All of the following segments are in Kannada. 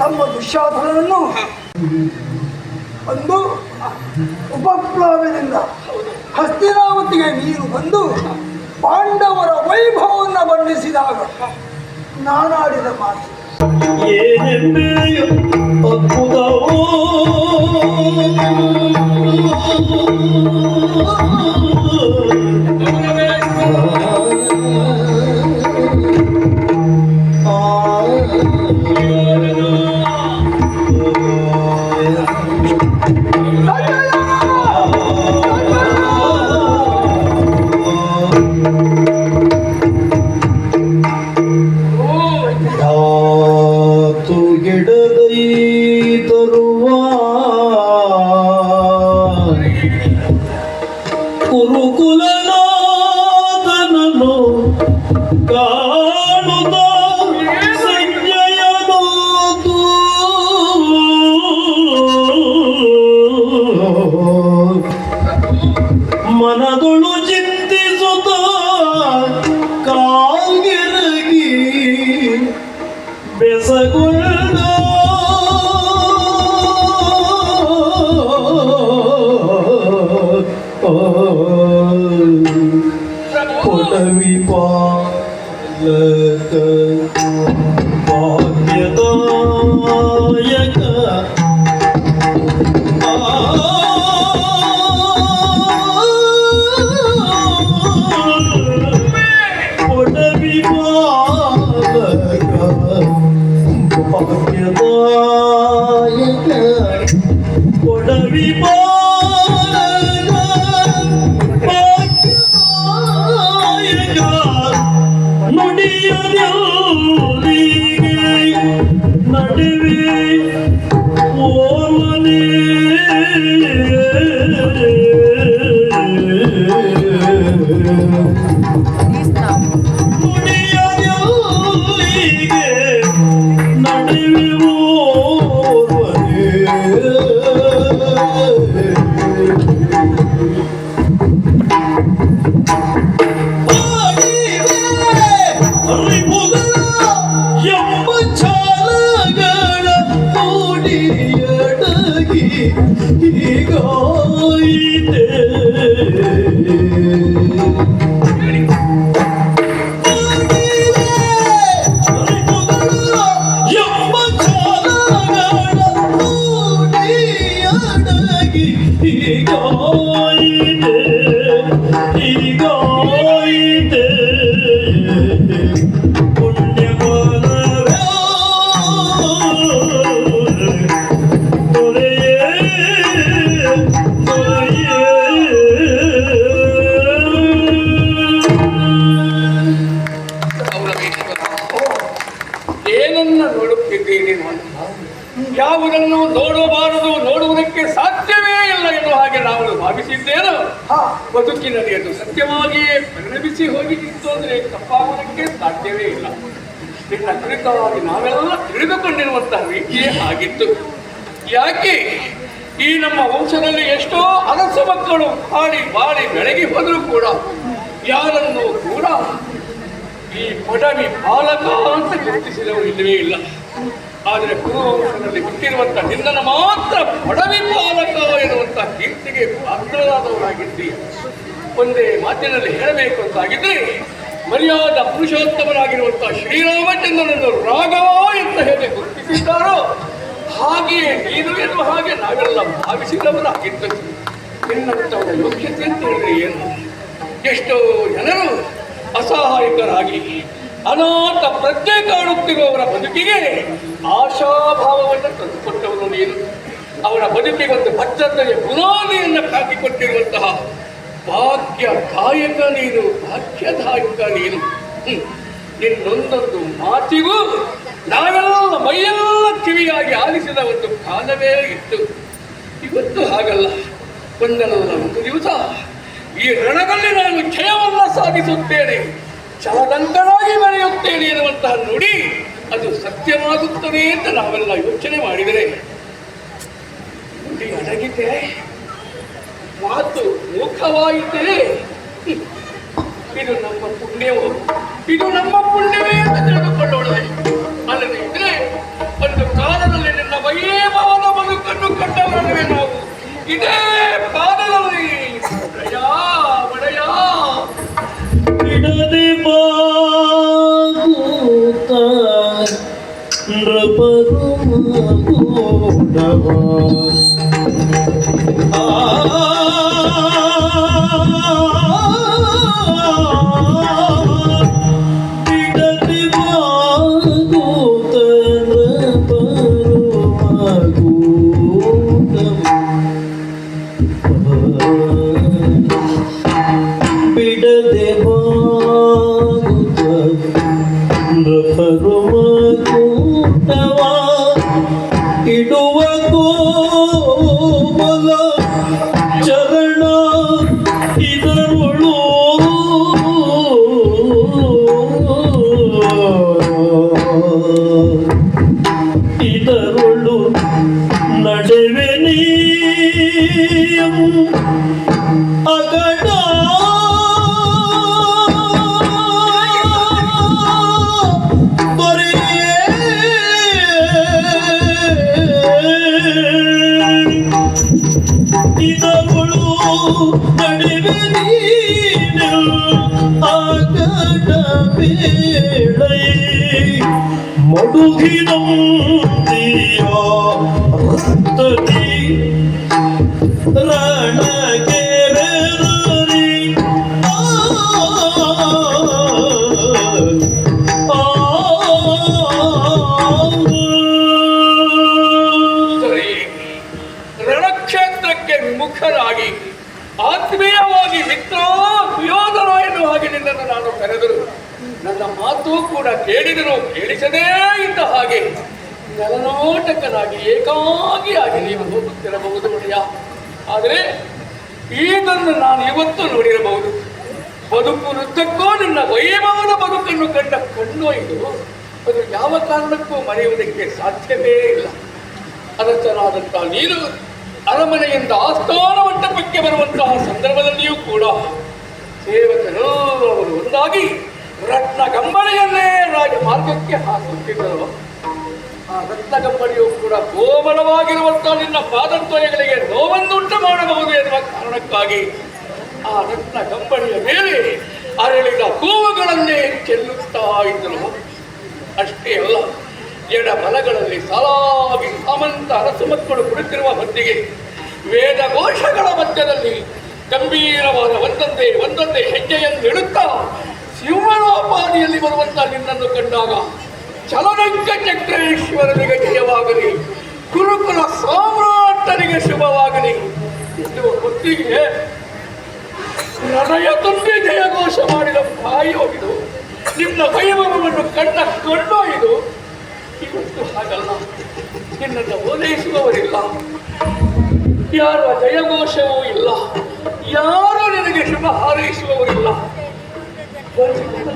ತಮ್ಮ ದುಶ್ಯಾಸನನ್ನು ಒಂದು ಉಪಪ್ಲವದಿಂದ ಹಸ್ತಿನಾವತಿಗೆ ನೀರು ಬಂದು ಪಾಂಡವರ ವೈಭವವನ್ನು ಬಣ್ಣಿಸಿದಾಗ ನಾನಾಡಿದ ಮಾತು ಮನದೊಳು ಚಿಂತಿಸುತ್ತ ಕಾಲ್ಗೆರಗಿ ಬೆಸಗೊಂಡ ಕೊಡವಿ ಪಾಲಕ ಭಾಗ್ಯದಾಯಕ ಕೊಡವಿ ನುಡಿಯಲಿಗೆ ನಡುವೆ ಓಮನೆ ನುಡಿಯಲಿಗೆ ನಡುವೆ ಯಾವುದನ್ನು ನೋಡಬಾರದು, ನೋಡುವುದಕ್ಕೆ ಸಾಧ್ಯವೇ ಇಲ್ಲ ಎನ್ನುವ ಹಾಗೆ ನಾವು ಭಾವಿಸಿದ್ದೇನೋ ಬದುಕಿನಲ್ಲಿ ಅದು ಸತ್ಯವಾಗಿಯೇ ಪರಿಣಮಿಸಿ ಹೋಗಿತ್ತು ಅಂದರೆ ತಪ್ಪಾಗುವುದಕ್ಕೆ ಸಾಧ್ಯವೇ ಇಲ್ಲ. ನಿನ್ನ ಕುರಿತವಾಗಿ ನಾವೆಲ್ಲ ತಿಳಿದುಕೊಂಡಿರುವಂತಹ ರೀತಿಯೇ ಆಗಿತ್ತು. ಯಾಕೆ ಈ ನಮ್ಮ ವಂಶದಲ್ಲಿ ಎಷ್ಟೋ ಅರಸ ಮಕ್ಕಳು ಬಾಳಿ ಬೆಳಗಿ ಹೋದರೂ ಕೂಡ ಯಾರನ್ನೂ ಕೂಡ ಈ ಪೊಡವಿ ಬಾಲಕ ಅಂತ ಗುರುತಿಸಿದವರು ಇಲ್ಲವೇ ಇಲ್ಲ. ಆದರೆ ಕುರುವಂಶದಲ್ಲಿ ಹುಟ್ಟಿರುವಂತಹ ನಿನ್ನನ್ನು ಮಾತ್ರ ಪೊಡವಿ ಬಾಲಕ ಎನ್ನುವಂತಹ ಕೀರ್ತಿಗೆ ಪಾತ್ರರಾದವರಾಗಿದ್ದೀಯ. ಒಂದೇ ಮಾತಿನಲ್ಲಿ ಹೇಳಬೇಕು ಅಂತಾಗಿದ್ರೆ ಮರ್ಯಾದ ಪುರುಷೋತ್ತಮರಾಗಿರುವಂತಹ ಶ್ರೀರಾಮಚಂದ್ರನನ್ನು ರಾಘವ ಅಂತ ಹೇಗೆ ಗುರುತಿಸಿದ್ದಾರೋ ಹಾಗೆಯೇ ನೀನು ಎನ್ನುವ ಹಾಗೆ ನಾವೆಲ್ಲ ಭಾವಿಸಿದವರಾಗಿದ್ದು. ನಿನ್ನಂಥವರ ಯೋಗ್ಯತೆ ಅಂತ ಹೇಳಿದ್ರೆ ಏನು? ಎಷ್ಟೋ ಜನರು ಅಸಹಾಯಕರಾಗಿ ಅನಾಥ ಪ್ರಜ್ಞೆ ಕಾಣುತ್ತಿರುವವರ ಬದುಕಿಗೆ ಆಶಾಭಾವವನ್ನು ತಂದುಕೊಟ್ಟವನು ನೀನು. ಅವರ ಬದುಕಿಗೊಂದು ಭದ್ರತೆಯ ಬುನಾದಿಯನ್ನು ಹಾಕಿಕೊಟ್ಟಿರುವಂತಹ ಭಾಗ್ಯದಾಯಕ ನೀನು, ಭಾಗ್ಯದಾಯಕ ನೀನು. ನಿನ್ನೊಂದೊಂದು ಮಾತಿಗೂ ನಾವೆಲ್ಲ ಮೈಯೆಲ್ಲ ಕಿವಿಯಾಗಿ ಆಲಿಸಿದ ಒಂದು ಕಾಲವೇ ಇತ್ತು. ಇವತ್ತು ಹಾಗಲ್ಲ. ಒಂದಲ್ಲ ಒಂದು ದಿವಸ ಈ ರಣದಲ್ಲಿ ನಾನು ಜಯವನ್ನ ಸಾಧಿಸುತ್ತೇನೆ, ಛಲದಂಕನಾಗಿ ಮೆರೆಯುತ್ತೇನೆ ಎನ್ನುವಂತಹ ನುಡಿ ಅದು ಸತ್ಯವಾಗುತ್ತದೆ ಅಂತ ನಾವೆಲ್ಲ ಯೋಚನೆ ಮಾಡಿದರೆ ನುಡಿ ಅಡಗಿದೆ, ಮಾತು ಮೂಖವಾಯಿತೆ. ಇದು ನಮ್ಮ ಪುಣ್ಯವೋ, ಇದು ನಮ್ಮ ಪುಣ್ಯವೇ ಅಂತ ತಿಳಿದುಕೊಳ್ಳೋಣ. ಅಲ್ಲದೆ ಇದ್ರೆ ಒಂದು ಕಾಲದಲ್ಲಿ ಇದೇ ಪಾದದಲ್ಲಿ ಒಡೆಯ ಒಡೆಯ ಬಿಡದೆ ಬಾಗುತ್ತ ನೃಪರು ಮಗುಡವ ಬಿಡದೆ ಬಾಗುತ್ತ ನೃಪರು ಮಗುಡವ ಬಿಡದೆ ಬಾಗುತ್ತ ನೃಪರು ಮಗುಡವ ಇಡುವ ಕೋಮಲ ಚರಣ ಇದರೊಳು ಇದರೊಳು ನಡೆವೆ ನೀಯಂ ಅಗಡ ಇದರೊಳು ನಡೆವೆ ನೀನು ಅಗಡ ಬೇಳೈ ಮಡುಗಿನಂದಿಯ ರಕ್ತದಿ ರಣಗೆ ಬೆರರಿ ಸರಿ, ರಣಕ್ಷೇತ್ರಕ್ಕೆ ವಿಮುಖರಾಗಿ ಆತ್ಮೀಯವಾಗಿ ಮಿತ್ರ ಸುಯೋಧನ ಎನ್ನುವ ಹಾಗೆ ನಿನ್ನನ್ನು ನಾನು ಕರೆದರು. ನನ್ನ ಮಾತು ಕೂಡ ಕೇಳಿದರು, ಕೇಳಿಸದೇ ಇದ್ದ ಹಾಗೆ ನೆಲನೋಟಕನಾಗಿ ಏಕಾಗಿಯಾಗಿ ನೀವು ಹೋಗುತ್ತಿರಬಹುದು ಒಡೆಯ. ಆದರೆ ಇದನ್ನು ನಾನು ಇವತ್ತು ನೋಡಿರಬಹುದು. ಬದುಕುನುದ್ದಕ್ಕೂ ನಿನ್ನ ವೈಭವದ ಬದುಕನ್ನು ಕಂಡ ಕಣ್ಣು ಇದು ಅದು ಯಾವ ಕಾರಣಕ್ಕೂ ಮರೆಯುವುದಕ್ಕೆ ಸಾಧ್ಯವೇ ಇಲ್ಲ. ಅನಂತರಾದಂತಹ ನೀನು ಅರಮನೆಯಿಂದ ಆಸ್ಥಾನ ಮಂಟಪಕ್ಕೆ ಬರುವಂತಹ ಸಂದರ್ಭದಲ್ಲಿಯೂ ಕೂಡ ಸೇವಕರು ಅವರು ಒಂದಾಗಿ ರತ್ನಗಂಬಳಿಯನ್ನೇ ರಾಜಮಾರ್ಗಕ್ಕೆ ಹಾಕುತ್ತಿದ್ದರು. ಆ ರತ್ನಗಂಬಳಿಯು ಕೂಡ ಕೋಮಲವಾಗಿರುವಂತಹ ನಿನ್ನ ಪಾದದ್ವಯಗಳಿಗೆ ನೋವನ್ನುಂಟು ಮಾಡಬಹುದು ಎನ್ನುವ ಕಾರಣಕ್ಕಾಗಿ ಆ ರತ್ನಗಂಬಳಿಯ ಮೇಲೆ ಅರಳಿದ ಹೂವುಗಳನ್ನೇ ಚೆಲ್ಲುತ್ತಾ ಇದ್ದರು. ಅಷ್ಟೇ ಅಲ್ಲ, ಎಡ ಬಲಗಳಲ್ಲಿ ಸಾಲಾಗಿ ಸಾಮಂತ ಅರಸು ಮಕ್ಕಳು ಕುಳಿತಿರುವ ಹೊತ್ತಿಗೆ ವೇದ ಘೋಷಗಳ ಮಧ್ಯದಲ್ಲಿ ಗಂಭೀರವಾದ ಒಂದೊಂದೇ ಹೆಜ್ಜೆಯನ್ನು ಇಡುತ್ತಾ ಸಿಂಹಣೋಪಾದಿಯಲ್ಲಿ ಬರುವಂತಹ ನಿನ್ನನ್ನು ಕಂಡಾಗ ಚಲನಂಕ ಚಕ್ರೇಶ್ವರನಿಗೆ ಜಯವಾಗಲಿ, ಕುರುಕುಲ ಸಾಮ್ರಾಟನಿಗೆ ಶುಭವಾಗಲಿ ಎನ್ನುವ ಹೊತ್ತಿಗೆ ಹೃದಯ ತುಂಬಿ ಜಯಘೋಷ ಮಾಡಿದ ಬಾಯೋಗಿದು ನಿನ್ನ ವೈಭವವನ್ನು ಕಂಡ ಕಣ್ಣೋಯಿದು. ಇವತ್ತು ಹಾಗಲ್ಲ, ನಿನ್ನನ್ನು ಓಲೈಸುವವರಿಲ್ಲ, ಯಾರ ಜಯಘೋಷವೂ ಇಲ್ಲ, ಯಾರು ನಿನಗೆ ಶುಭ ಹಾರೈಸುವವರಿಲ್ಲ.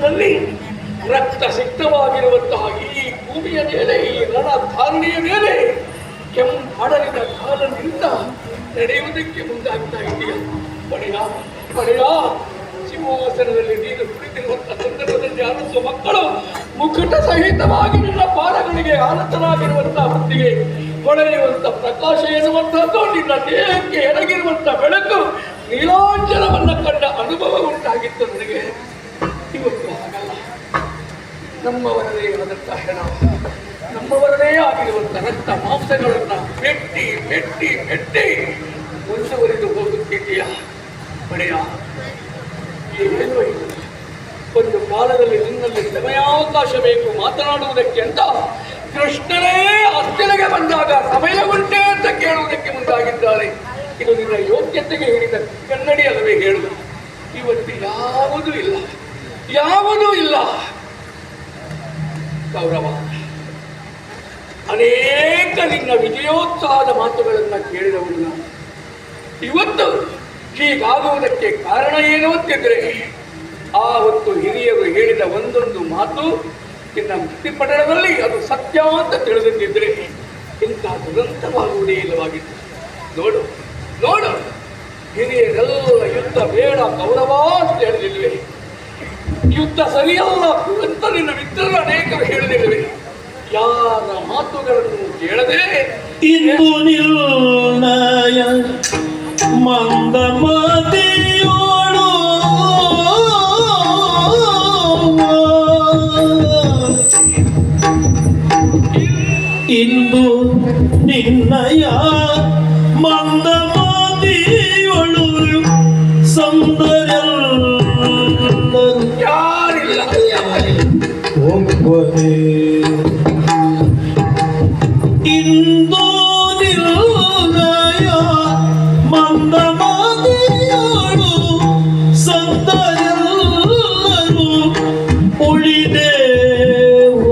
ದಲ್ಲಿ ರಕ್ತ ಸಿಕ್ತವಾಗಿರುವಂತಹ ಈ ಭೂಮಿಯ ಮೇಲೆ, ಈ ರಣಧಾರಣಿಯ ಮೇಲೆ ಕೆಂಪಡಲಿನ ಕಾಲದಿಂದ ನಡೆಯುವುದಕ್ಕೆ ಮುಂದಾಗ್ತಾ ಇದೆಯಾ? ಪಡೆಯ ಸಿಂಹಾಸನದಲ್ಲಿ ನೀನು ಕುಳಿತಿರುವಂತಹ ಸಂದರ್ಭದಲ್ಲಿ ಅರಸು ಮಕ್ಕಳು ಮುಕುಟ ಸಹಿತವಾಗಿ ನಿನ್ನ ಪಾದಗಳಿಗೆ ಆನಂದರಾಗಿರುವಂತಹ ಹೊತ್ತಿಗೆ ಹೊಳೆಯುವಂತ ಪ್ರಕಾಶ ಎನ್ನುವಂತಹದ್ದು ನಿನ್ನ ದೇಹಕ್ಕೆ ಎರಗಿರುವಂತಹ ಬೆಳಕು ನೀಲಾಂಜನವನ್ನ ಕಂಡ ಅನುಭವ ಉಂಟಾಗಿತ್ತು ನನಗೆ. ಇವತ್ತು ಹಾಗಲ್ಲ, ನಮ್ಮವರದೇ ಆದಂತಹ ಹೆಣ, ನಮ್ಮವರದೇ ಆಗಿರುವಂಥ ರಕ್ತ ಮಾಂಸಗಳನ್ನ ಮೆಟ್ಟಿ ಮೆಟ್ಟಿ ಮೆಟ್ಟಿ ಮುಂದುವರಿದು ಹೋಗುತ್ತಿದೆಯಾ? ಪಡೆಯ ಏನು ಇದು? ಒಂದು ಕಾಲದಲ್ಲಿ ನಿನ್ನಲ್ಲಿ ಸಮಯಾವಕಾಶ ಬೇಕು ಮಾತನಾಡುವುದಕ್ಕೆ ಅಂತ ಕೃಷ್ಣನೇ ಅತ್ತಿಲೆಗೆ ಬಂದಾಗ ಸಮಯ ಉಂಟೆ ಅಂತ ಕೇಳುವುದಕ್ಕೆ ಮುಂದಾಗಿದ್ದಾರೆ. ಇದು ನಿನ್ನ ಯೋಗ್ಯತೆಗೆ ಹಿಡಿದ ಕನ್ನಡಿ ಅಲ್ಲವೇ ಹೇಳುವುದು? ಇವತ್ತು ಯಾವುದೂ ಇಲ್ಲ, ಯಾವುದೂ ಇಲ್ಲ. ಗೌರವ, ಅನೇಕ ನಿನ್ನ ವಿಜಯೋತ್ಸಾಹದ ಮಾತುಗಳನ್ನು ಕೇಳಿದವನು ನಾನು. ಇವತ್ತು ಹೀಗಾಗುವುದಕ್ಕೆ ಕಾರಣ ಏನು ಅಂತಿದ್ರೆ, ಆ ಹೊತ್ತು ಹಿರಿಯರು ಹೇಳಿದ ಒಂದೊಂದು ಮಾತು ನಿನ್ನ ಮೃತಿಪಟಳದಲ್ಲಿ ಅದು ಸತ್ಯ ಅಂತ ತಿಳಿದಿದ್ದರೆ ಇಂಥ ದುರಂತವಾಗುವುದೇ ಇಲ್ಲವಾಗಿತ್ತು. ನೋಡು ನೋಡು, ಹಿರಿಯರೆಲ್ಲ ಯುದ್ಧ ಬೇಡ ಕೌರವ ಅಂತ ಹೇಳಿದಿಲ್ವೇ? ಯುದ್ಧ ಸರಿಯಲ್ಲ ಅಂತ ನಿನ್ನ ಮಿತ್ರರು ಅನೇಕರು ಹೇಳಿದಿಲ್ವೇ? ಯಾರ ಮಾತುಗಳನ್ನು ಕೇಳದೆ ಇಂದು ನಿರ್ಣಯ ಮಂದ ಮತಿಯೋಳು ಇಂದು ನಿರ್ಣಯ ಮಂದ ಮತಿಯೋಳು ಸೌಂದರ್ಯ ಯಾರಿಲ್ಲ ಒಬ್ಬನೇ ಇಂದು ನಿರ್ಣಯ ಮಂದ ಮತಿಯೋಳು ಸಂತರೆಲ್ಲರೂ ಉಳಿದೆ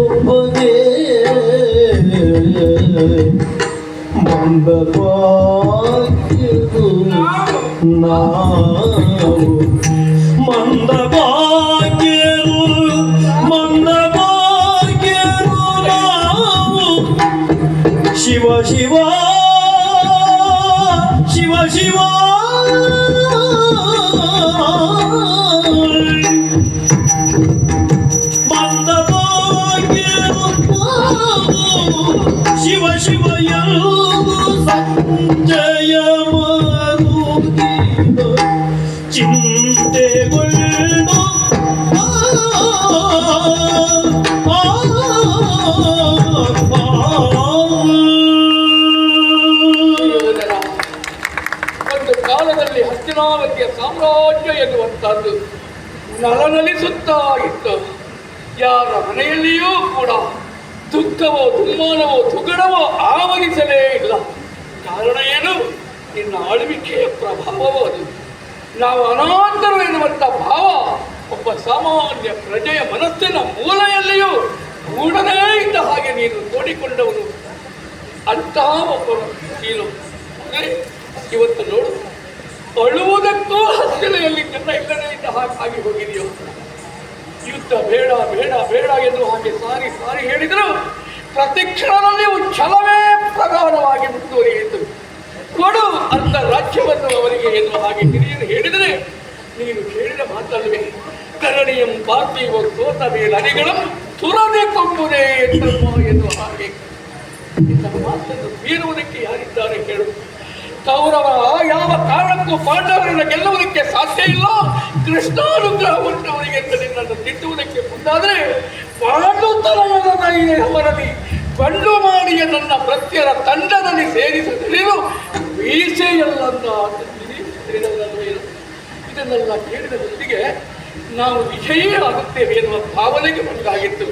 ಒಬ್ಬನೇ ಮಂದ ಭಾಗ್ಯವು ನಾವು ಮಂದ ಭಾಗ್ಯವು ಮಂದ ಭಾಗ್ಯವು ನಾವು ಶಿವ ಶಿವ ಶಿವ ಶಿವ ಮಂದ ಭಾಗ್ಯವು ಶಿವ ಶಿವ ಎಂದು ಸಂಜಯ ಮರುಗಿದ ಚಿಂತೆಗೊಳ್ಳು ಯೋಧರ ಒಂದು ಕಾಲದಲ್ಲಿ ಹಸ್ತಿನಾವತಿಯ ಸಾಮ್ರಾಜ್ಯ ಎನ್ನುವಂತಹದ್ದು ನಲನಲಿಸುತ್ತಾ ಇತ್ತು. ಯಾರ ಮನೆಯಲ್ಲಿಯೂ ಕೂಡ ದುಃಖವೋ ದುಮ್ಮಾನವೋ ತುಗಡವೋ ಆವರಿಸಲೇ ಇಲ್ಲ. ಕಾರಣ ಏನು? ನಿನ್ನ ಆಳ್ವಿಕೆಯ ಪ್ರಭಾವವೋ ಅದು. ನಾವು ಅನಾಥರು ಎನ್ನುವಂಥ ಭಾವ ಒಬ್ಬ ಸಾಮಾನ್ಯ ಪ್ರಜೆಯ ಮನಸ್ಸಿನ ಮೂಲೆಯಲ್ಲಿಯೂ ಮೂಡನೇ ಇದ್ದ ಹಾಗೆ ನೀನು ತೋಡಿಕೊಂಡವನು. ಅಂತಹ ಒಬ್ಬ ನೀನು ಅಂದ್ರೆ ಇವತ್ತು ನೋಡು, ಅಳುವುದಕ್ಕೂ ಹಸಿಲೆಯಲ್ಲಿ ಜನ ಇಲ್ಲದೇ ಇದ್ದ ಹಾಗೆ ಹೋಗಿದೆಯೋ. ಯುದ್ಧ ಬೇಡ ಬೇಡ ಬೇಡ ಎಂದು ಹಾಗೆ ಸಾರಿ ಸಾರಿ ಹೇಳಿದರು. ಪ್ರತಿ ಕ್ಷಣದಲ್ಲಿಯೂ ಛಲವೇ ಪ್ರಗಾಢವಾಗಿ ಮುಂದುವರಿಯಿತು. ಕೊಡು ಅಂತ ರಾಜ್ಯವನ್ನು ಅವರಿಗೆ ಎನ್ನುವ ಹಾಗೆ ಹಿರಿಯರು ಹೇಳಿದರೆ ನೀನು ಹೇಳಿದ ಮಾತಲ್ವೇ, ಕರಣಿಯಂ ಪಾರ್ಥಿವ ಸೋತ ಮೇಲರಿಗಳಂ ತುರದೆ ಕೊಂಬುದೇ ಎನ್ನುವ ಹಾಗೆ. ಇಂತಹ ಮಾತನ್ನು ಬೀರುವುದಕ್ಕೆ ಯಾರಿದ್ದಾರೆ ಹೇಳು? ಕೌರವ ಯಾವ ಕಾರಣಕ್ಕೂ ಪಾಂಡವರನ್ನು ಗೆಲ್ಲುವುದಕ್ಕೆ ಸಾಧ್ಯ ಇಲ್ಲ. ಕೃಷ್ಣಾನುಗ್ರಹ ಉಂಟವರಿಗೆ ಅಂತ ನಿನ್ನನ್ನು ತಿದ್ದುವುದಕ್ಕೆ ಮುಂದಾದರೆ ಪಾಂಡುತನಯದ ಅವರಲ್ಲಿ ಬಂಡು ಮಾಡಿಯ ನನ್ನ ಪ್ರತ್ಯರ ತಂಡದಲ್ಲಿ ಸೇರಿಸಿದರೇನು ವೀಸೆಯಲ್ಲಂದ ಇದನ್ನೆಲ್ಲ ಕೇಳಿದ ಹೊತ್ತಿಗೆ ನಾವು ವಿಜಯೇ ಆಗುತ್ತೇವೆ ಎನ್ನುವ ಭಾವನೆಗೆ ಮುಂದಾಗಿತ್ತು.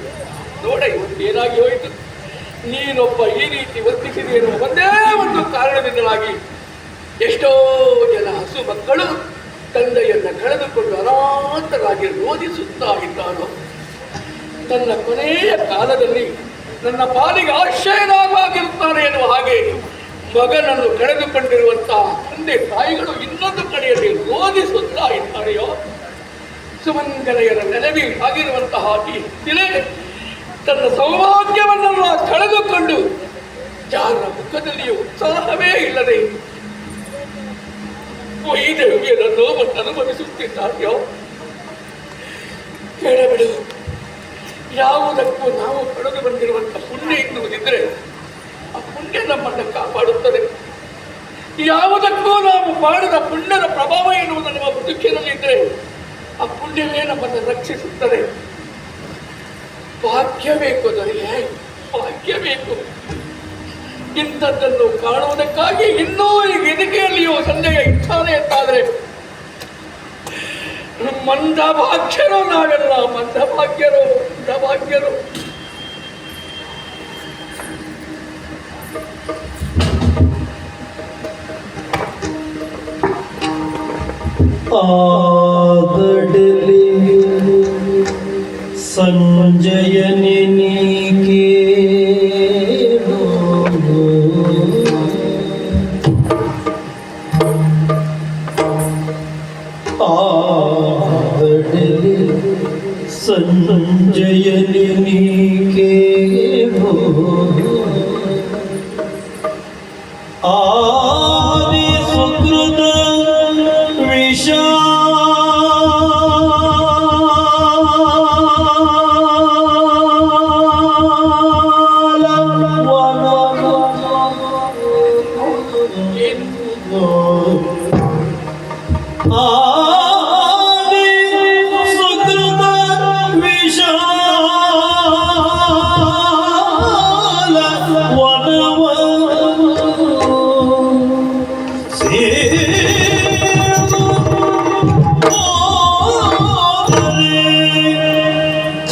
ನೋಡ ಇವತ್ತೇನಾಗಿ ಹೋಯಿತು. ನೀನೊಬ್ಬ ಈ ರೀತಿ ವರ್ತಿಸಿದೆ ಎನ್ನುವ ಒಂದೇ ಒಂದು ಕಾರಣದಿಂದಲಾಗಿ ಎಷ್ಟೋ ಜನ ಹಸು ಮಕ್ಕಳು ತಂದೆಯನ್ನು ಕಳೆದುಕೊಂಡು ಅನಾಥರಾಗಿ ರೋಧಿಸುತ್ತಾ ಇದ್ದಾರೋ. ತನ್ನ ಕೊನೆಯ ಕಾಲದಲ್ಲಿ ನನ್ನ ಪಾಲಿಗೆ ಆಶ್ರಯವಾಗಿರುತ್ತಾರೆ ಎನ್ನುವ ಹಾಗೆ ಮಗನನ್ನು ಕಳೆದುಕೊಂಡಿರುವಂತಹ ತಂದೆ ತಾಯಿಗಳು ಇನ್ನೊಂದು ಕಡೆಯಲ್ಲಿ ರೋಧಿಸುತ್ತಾ ಇದ್ದಾರೆಯೋ. ಸುಮಂಗಲೆಯರ ನೆನವಿ ಆಗಿರುವಂತಹ ಈ ದಿನೇ ತನ್ನ ಸೌಭಾಗ್ಯವನ್ನೆಲ್ಲ ಕಳೆದುಕೊಂಡು ಯಾರ ಮುಖದಲ್ಲಿಯೂ ಉತ್ಸಾಹವೇ ಇಲ್ಲದೆ ವೈದೇವಿಯರ ನೋವನ್ನು ಅನುಭವಿಸುತ್ತಿದ್ದಾರೆಯೋ. ಹೇಳಬಿಡು, ಯಾವುದಕ್ಕೂ ನಾವು ಪಡೆದು ಬಂದಿರುವಂಥ ಪುಣ್ಯ ಎನ್ನುವುದಿದ್ದರೆ ಆ ಪುಣ್ಯ ನಮ್ಮನ್ನು ಕಾಪಾಡುತ್ತದೆ. ಯಾವುದಕ್ಕೂ ನಾವು ಮಾಡಿದ ಪುಣ್ಯದ ಪ್ರಭಾವ ಎನ್ನುವುದು ನಮ್ಮ ಬದುಕಿನಲ್ಲಿದ್ದರೆ ಆ ಪುಣ್ಯವೇ ನಮ್ಮನ್ನು ರಕ್ಷಿಸುತ್ತದೆ. ಭಾಗ್ಯ ಬೇಕು ದೊರೆಯೇ, ಭಾಗ್ಯ ಬೇಕು. ಇಂಥದ್ದನ್ನು ಕಾಣುವುದಕ್ಕಾಗಿ ಇನ್ನೂ ಈ ವೇದಿಕೆಯಲ್ಲಿಯೂ ಸಂಜೆಯ ಇಚ್ಛಾನೆ ಅಂತಾದರೆ ಮಂದಭಾಗ್ಯರು ನಾವೆಲ್ಲ, ಮಂದಭಾಗ್ಯರು ಮಂದಭಾಗ್ಯರು. ಆಗಡಲಿ ಸಂಜಯನೆ ನೀಕೆ ಆಗಡಲಿ ಸಂಜಯನೆ ನೀಕೆ ಆದಿ ಸುಕೃತ ಆದಿ ಸುಕೃತ ವಿಶಾಲ ವನವ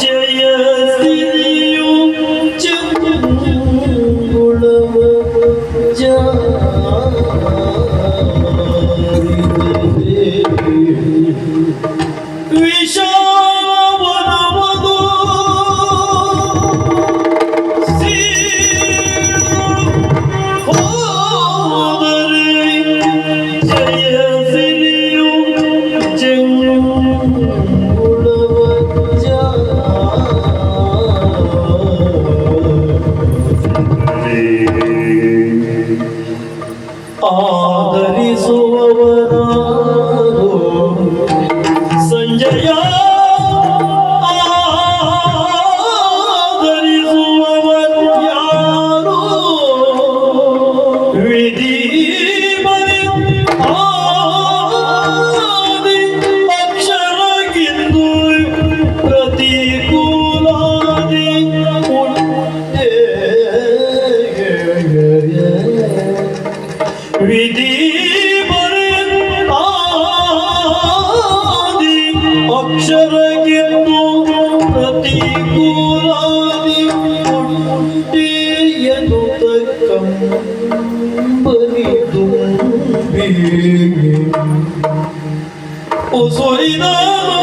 ಜಯ ಸಿರಿಯು ಚಂಗುಳವ ವಿಷಾವನವದು ಹೋದರೆ ಜಯ ಸಿರಿಯು ಚೆಂಗುಳವ ಆದರಿಸುವವನಾರೋ ಸಂಜಯ ಆದರಿಸುವವನು ಯಾರೋ ವಿಧಿ ಬರೆ ಆದಿ ಅಕ್ಷರಗಿಂದು ಪ್ರತಿಕೂಲಾದಿ ಉಂಟೆ ವಿಧಿ ಬರೆ ಆದಿ ಅಕ್ಷರಗಿಂದು ಪ್ರತಿಕೂಲಾದಿ ಉಂಟೆ ಎನ್ನುತ್ತ ಕಂಬನಿ ತುಂಬಿ ಉಸುರಿದನು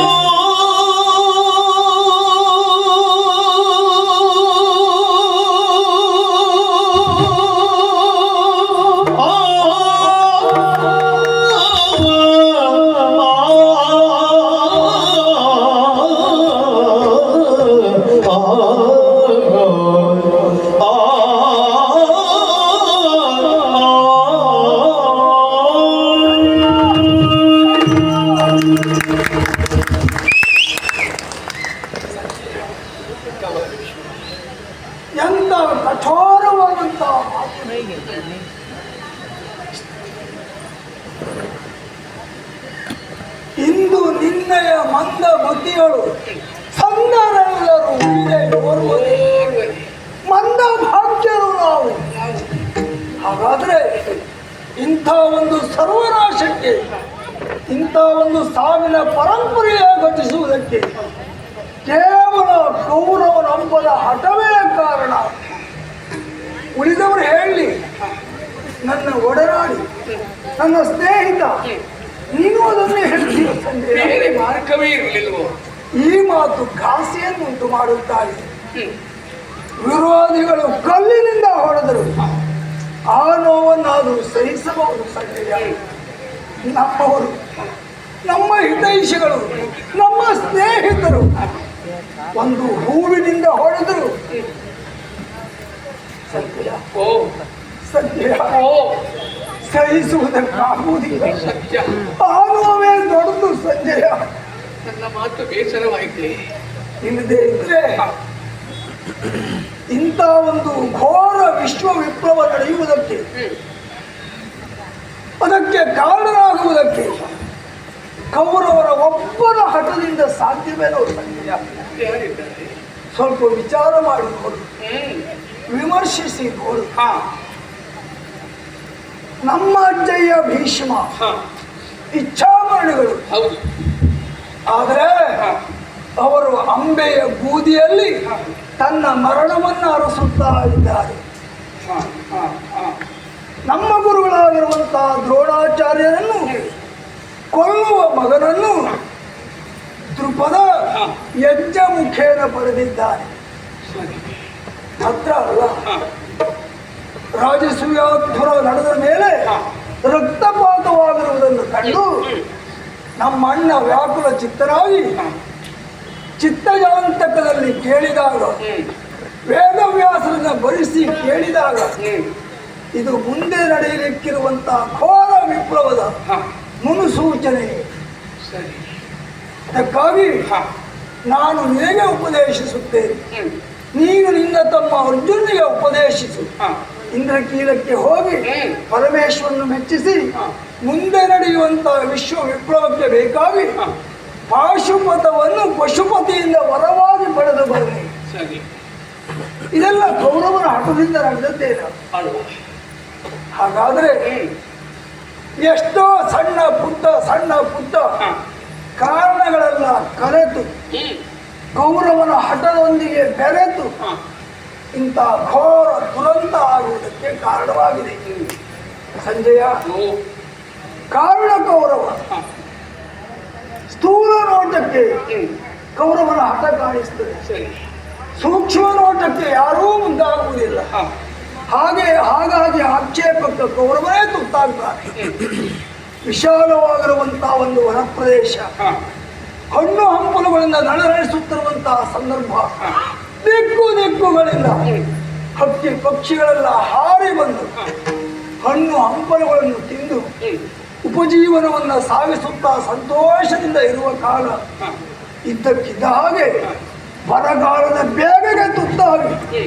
ಎಂತ ಕಠೋರವಾದಂತಹ ಮಾತು. ಇಂದು ನಿನ್ನಯ ಮಂದ ಬುದ್ಧಿಗಳು ಸಂದರೆಲ್ಲರೂ ಮುಂದೆ ಓರ್ವದೆ ಮಂದ ಭಾಗ್ಯರು ನಾವು. ಹಾಗಾದ್ರೆ ಇಂಥ ಒಂದು ಸರ್ವನಾಶಕ್ಕೆ, ಇಂಥ ಒಂದು ಸಾವಿನ ಪರಂಪರೆಯ ಘಟಿಸುವುದಕ್ಕೆ ಕೇವಲ ಕೌರವನೊಬ್ಬನ ಹಠವೇ ಕಾರಣ. ಉಳಿದವರು ಹೇಳಿ, ನನ್ನ ಒಡನಾಡಿ, ನನ್ನ ಸ್ನೇಹಿತ, ನೀನು ಅದನ್ನೇ ಹೇಳ್ತೀಯ ಸಂಜೆ. ಬೇರೆ ಮಾರ್ಗವೇ ಇರಲಿಲ್ವೋ? ಈ ಮಾತು ಘಾಸಿಯನ್ನುಂಟು ಮಾಡುತ್ತಾರೆ. ವಿರೋಧಿಗಳು ಕಲ್ಲಿನಿಂದ ಹೊಡೆದರು, ಆ ನೋವನ್ನಾದರೂ ಸಹಿಸಬಹುದು ಸಂಜಯ. ನಮ್ಮವರು, ನಮ್ಮ ಹಿತೈಷಿಗಳು, ನಮ್ಮ ಸ್ನೇಹಿತರು ಒಂದು ಹೂವಿನಿಂದ ಹೊಡೆದರು ಸಂಜಯ, ಓ ಸಂಜಯ, ಓ ಸಹಿಸುವುದಕ್ಕಾಗುವುದಿಲ್ಲ. ಸತ್ಯ. ಆ ನೋವೇ ದೊಡ್ಡದು ಸಂಜಯ. ನನ್ನ ಮಾತು ಬೇಸರವಾಯಿತೆ. ಇಲ್ಲದೆ ಇದ್ರೆ ಇಂಥ ಒಂದು ಘೋರ ವಿಶ್ವ ವಿಪ್ಲವ ನಡೆಯುವುದಕ್ಕೆ, ಅದಕ್ಕೆ ಕಾರಣರಾಗುವುದಕ್ಕೆ ಕೌರವರ ಒಬ್ಬನ ಹಠದಿಂದ ಸಾಧ್ಯವೇನೋ ಸಂಜಯ. ಯಾರಿದ್ದಾರೆ? ಸ್ವಲ್ಪ ವಿಚಾರ ಮಾಡಿ ನೋಡು, ವಿಮರ್ಶಿಸಿ ನೋಡು. ನಮ್ಮ ಅಜ್ಜಯ್ಯ ಭೀಷ್ಮ ಇಚ್ಛಾಮರಣಿಗಳು, ಹೌದು. ಆದರೆ ಅವರು ಅಂಬೆಯ ಬೂದಿಯಲ್ಲಿ ತನ್ನ ಮರಣವನ್ನು ಅರಸುತ್ತಾ ಇದ್ದಾರೆ. ನಮ್ಮ ಗುರುಗಳಾಗಿರುವಂತಹ ದ್ರೋಣಾಚಾರ್ಯರನ್ನು ಕೊಲ್ಲುವ ಮಗನನ್ನು ದೃಪದ ಯಜ್ಞ ಮುಖೇನ ಪಡೆದಿದ್ದಾನೆ. ಮಾತ್ರ ಅಲ್ಲ, ರಾಜಸೂಯಾಧ್ವರ ನಡೆದ ಮೇಲೆ ರಕ್ತಪಾತವಾಗಿರುವುದನ್ನು ಕಂಡು ನಮ್ಮ ಅಣ್ಣ ವ್ಯಾಕುಲ ಚಿತ್ತರಾಗಿ ಚಿತ್ತಜಾಂತಕದಲ್ಲಿ ಕೇಳಿದಾಗ, ವೇದವ್ಯಾಸರನ್ನ ಬರಿಸಿ ಕೇಳಿದಾಗ, ಇದು ಮುಂದೆ ನಡೆಯಲಿಕ್ಕಿರುವಂತಹ ಘೋರ ವಿಪ್ಲವದ ಮುನ್ಸೂಚನೆ. ಅದಕ್ಕಾಗಿ ನಾನು ನಿನಗೆ ಉಪದೇಶಿಸುತ್ತೇನೆ, ನೀನು ನಿನ್ನ ತಮ್ಮ ಅರ್ಜುನಿಗೆ ಉಪದೇಶಿಸು. ಇಂದ್ರಕೀಲಕ್ಕೆ ಹೋಗಿ ಪರಮೇಶ್ವರನ್ನು ಮೆಚ್ಚಿಸಿ ಮುಂದೆ ನಡೆಯುವಂತ ವಿಶ್ವ ವಿಪ್ಲವಕ್ಕೆ ಬೇಕಾಗಿ ಪಾಶುಪತವನ್ನು ಪಶುಪತಿಯಿಂದ ವರವಾಗಿ ಪಡೆದು ಬರಲಿ. ಸರಿ. ಇದೆಲ್ಲ ಕೌರವನ ಹಠದಿಂದ ನಡೆದದ್ದೇನು? ಅಲ್ವಾ? ಹಾಗಾದ್ರೆ ಎಷ್ಟೋ ಸಣ್ಣ ಪುಟ್ಟ ಕಾರಣಗಳೆಲ್ಲ ಕರೆತು ಕೌರವನ ಹಠದೊಂದಿಗೆ ಬೆರೆತು ಇಂಥ ಘೋರ ದುರಂತ ಆಗುವುದಕ್ಕೆ ಕಾರಣವಾಗಿದೆ. ಸಂಜಯ, ಕಾರಣ ಕೌರವ. ಸ್ಥೂಲ ನೋಟಕ್ಕೆ ಕೌರವನ ಹಠ ಕಾಣಿಸ್ತದೆ, ಸೂಕ್ಷ್ಮ ನೋಟಕ್ಕೆ ಯಾರೂ ಮುಂದಾಗುವುದಿಲ್ಲ. ಹಾಗಾಗಿ ಆಕ್ಷೇಪಕ್ಕೆ ಕೌರವನೇ ತುತ್ತಾಗ್ತಾರೆ. ವಿಶಾಲವಾಗಿರುವಂತಹ ಒಂದು ವನ ಪ್ರದೇಶ, ಹಣ್ಣು ಹಂಪಲುಗಳಿಂದ ನಳನಳಿಸುತ್ತಿರುವಂತಹ ಸಂದರ್ಭ, ದಿಕ್ಕುಗಳಿಂದ ಹಕ್ಕಿ ಪಕ್ಷಿಗಳೆಲ್ಲ ಹಾರಿ ಬಂದು ಹಣ್ಣು ಹಂಪಲುಗಳನ್ನು ತಿಂದು ಉಪಜೀವನವನ್ನು ಸಾಗಿಸುತ್ತಾ ಸಂತೋಷದಿಂದ ಇರುವ ಕಾಲ. ಇದ್ದಕ್ಕಿದ್ದ ಹಾಗೆ ಬರಗಾಲದ ಬೇಗನೆ ತುತ್ತಾಗಿ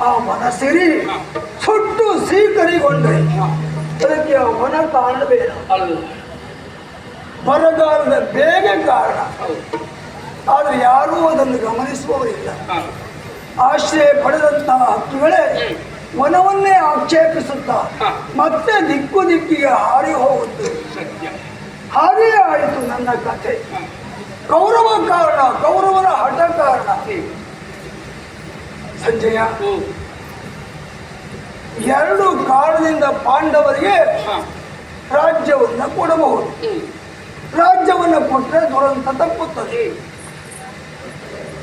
ಆ ವನ ಸಿರಿ ಸುಟ್ಟು ಸೀಕರಿಗೊಂಡ್ರೆ ಅದಕ್ಕೆ ಆ ವನ ಕಾರಣವೇನು? ಬರಗಾಲದ ಬೇಗ ಕಾರಣ. ಆದ್ರೆ ಯಾರೂ ಅದನ್ನು ಗಮನಿಸುವವರಿಲ್ಲ. ಆಶ್ರಯ ಪಡೆದಂತಹ ಹಕ್ಕಿಗಳೇ ವನವನ್ನೇ ಆಕ್ಷೇಪಿಸುತ್ತಾ ಮತ್ತೆ ದಿಕ್ಕಿಗೆ ಹಾರಿ ಹೋಗುತ್ತೆ. ಹಾಗೇ ಆಯಿತು ನನ್ನ ಕಥೆ. ಕೌರವ ಕಾರಣ, ಕೌರವನ ಹಠ ಕಾರಣ. ಸಂಜಯ, ಎರಡು ಕಾರಣದಿಂದ ಪಾಂಡವರಿಗೆ ರಾಜ್ಯವನ್ನ ಕೊಡಬಹುದು. ರಾಜ್ಯವನ್ನ ಕೊಟ್ಟರೆ ದುರಂತ ತಪ್ಪುತ್ತದೆ.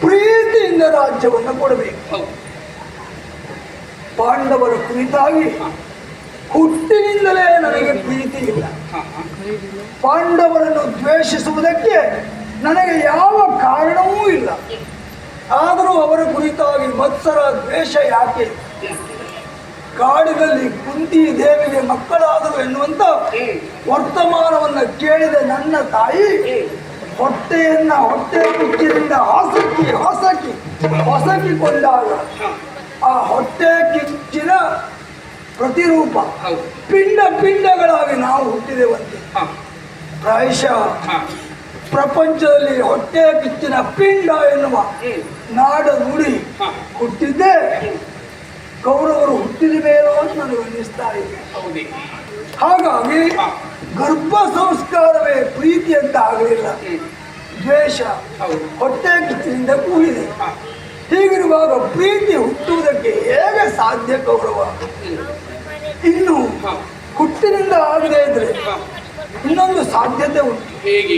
ಪ್ರೀತಿಯಿಂದ ರಾಜ್ಯವನ್ನ ಕೊಡಬೇಕು. ಪಾಂಡವರ ಕುರಿತಾಗಿ ಹುಟ್ಟಿನಿಂದಲೇ ನನಗೆ ಪ್ರೀತಿ ಇಲ್ಲ. ಪಾಂಡವರನ್ನು ದ್ವೇಷಿಸುವುದಕ್ಕೆ ನನಗೆ ಯಾವ ಕಾರಣವೂ ಇಲ್ಲ. ಆದರೂ ಅವರ ಕುರಿತಾಗಿ ಮತ್ಸರ ದ್ವೇಷ ಯಾಕೆ? ಕಾಡಿನಲ್ಲಿ ಕುಂತಿ ದೇವಿಗೆ ಮಕ್ಕಳಾದರು ಎನ್ನುವಂತ ವರ್ತಮಾನವನ್ನ ಕೇಳಿದ ನನ್ನ ತಾಯಿ ಹೊಟ್ಟೆ ಕಿಚ್ಚಿನಿಂದ ಹೊಸಕಿಕೊಂಡಾಗ ಆ ಹೊಟ್ಟೆ ಕಿಚ್ಚಿನ ಪ್ರತಿರೂಪ ಪಿಂಡಗಳಾಗಿ ನಾವು ಹುಟ್ಟಿದೆವಂತೆ. ಪ್ರಾಯಶಃ ಪ್ರಪಂಚದಲ್ಲಿ ಹೊಟ್ಟೆ ಕಿಚ್ಚಿನ ಪಿಂಡ ಎನ್ನುವ ನಾಡ ನುಡಿ ಹುಟ್ಟಿದ್ದೆ ಕೌರವರು ಹುಟ್ಟಿದ ಮೇಲೋ ಅಂತ ನನಗೆ ಅನ್ನಿಸ್ತಾ ಇದೆ. ಹಾಗಾಗಿ ಗರ್ಭ ಸಂಸ್ಕಾರವೇ ಪ್ರೀತಿ ಅಂತ ಆಗಲಿಲ್ಲ, ದ್ವೇಷ ಹೊಟ್ಟೆ ಕಿಚ್ಚಿನಿಂದ ಕೂಡಿದೆ. ಹೀಗಿರುವಾಗ ಪ್ರೀತಿ ಹುಟ್ಟುವುದಕ್ಕೆ ಹೇಗೆ ಸಾಧ್ಯ ಕೌರವ? ಇನ್ನು ಹುಟ್ಟಿನಿಂದ ಆಗದೆ ಇದ್ರೆ ಇನ್ನೊಂದು ಸಾಧ್ಯತೆ ಉಂಟು. ಹೇಗೆ?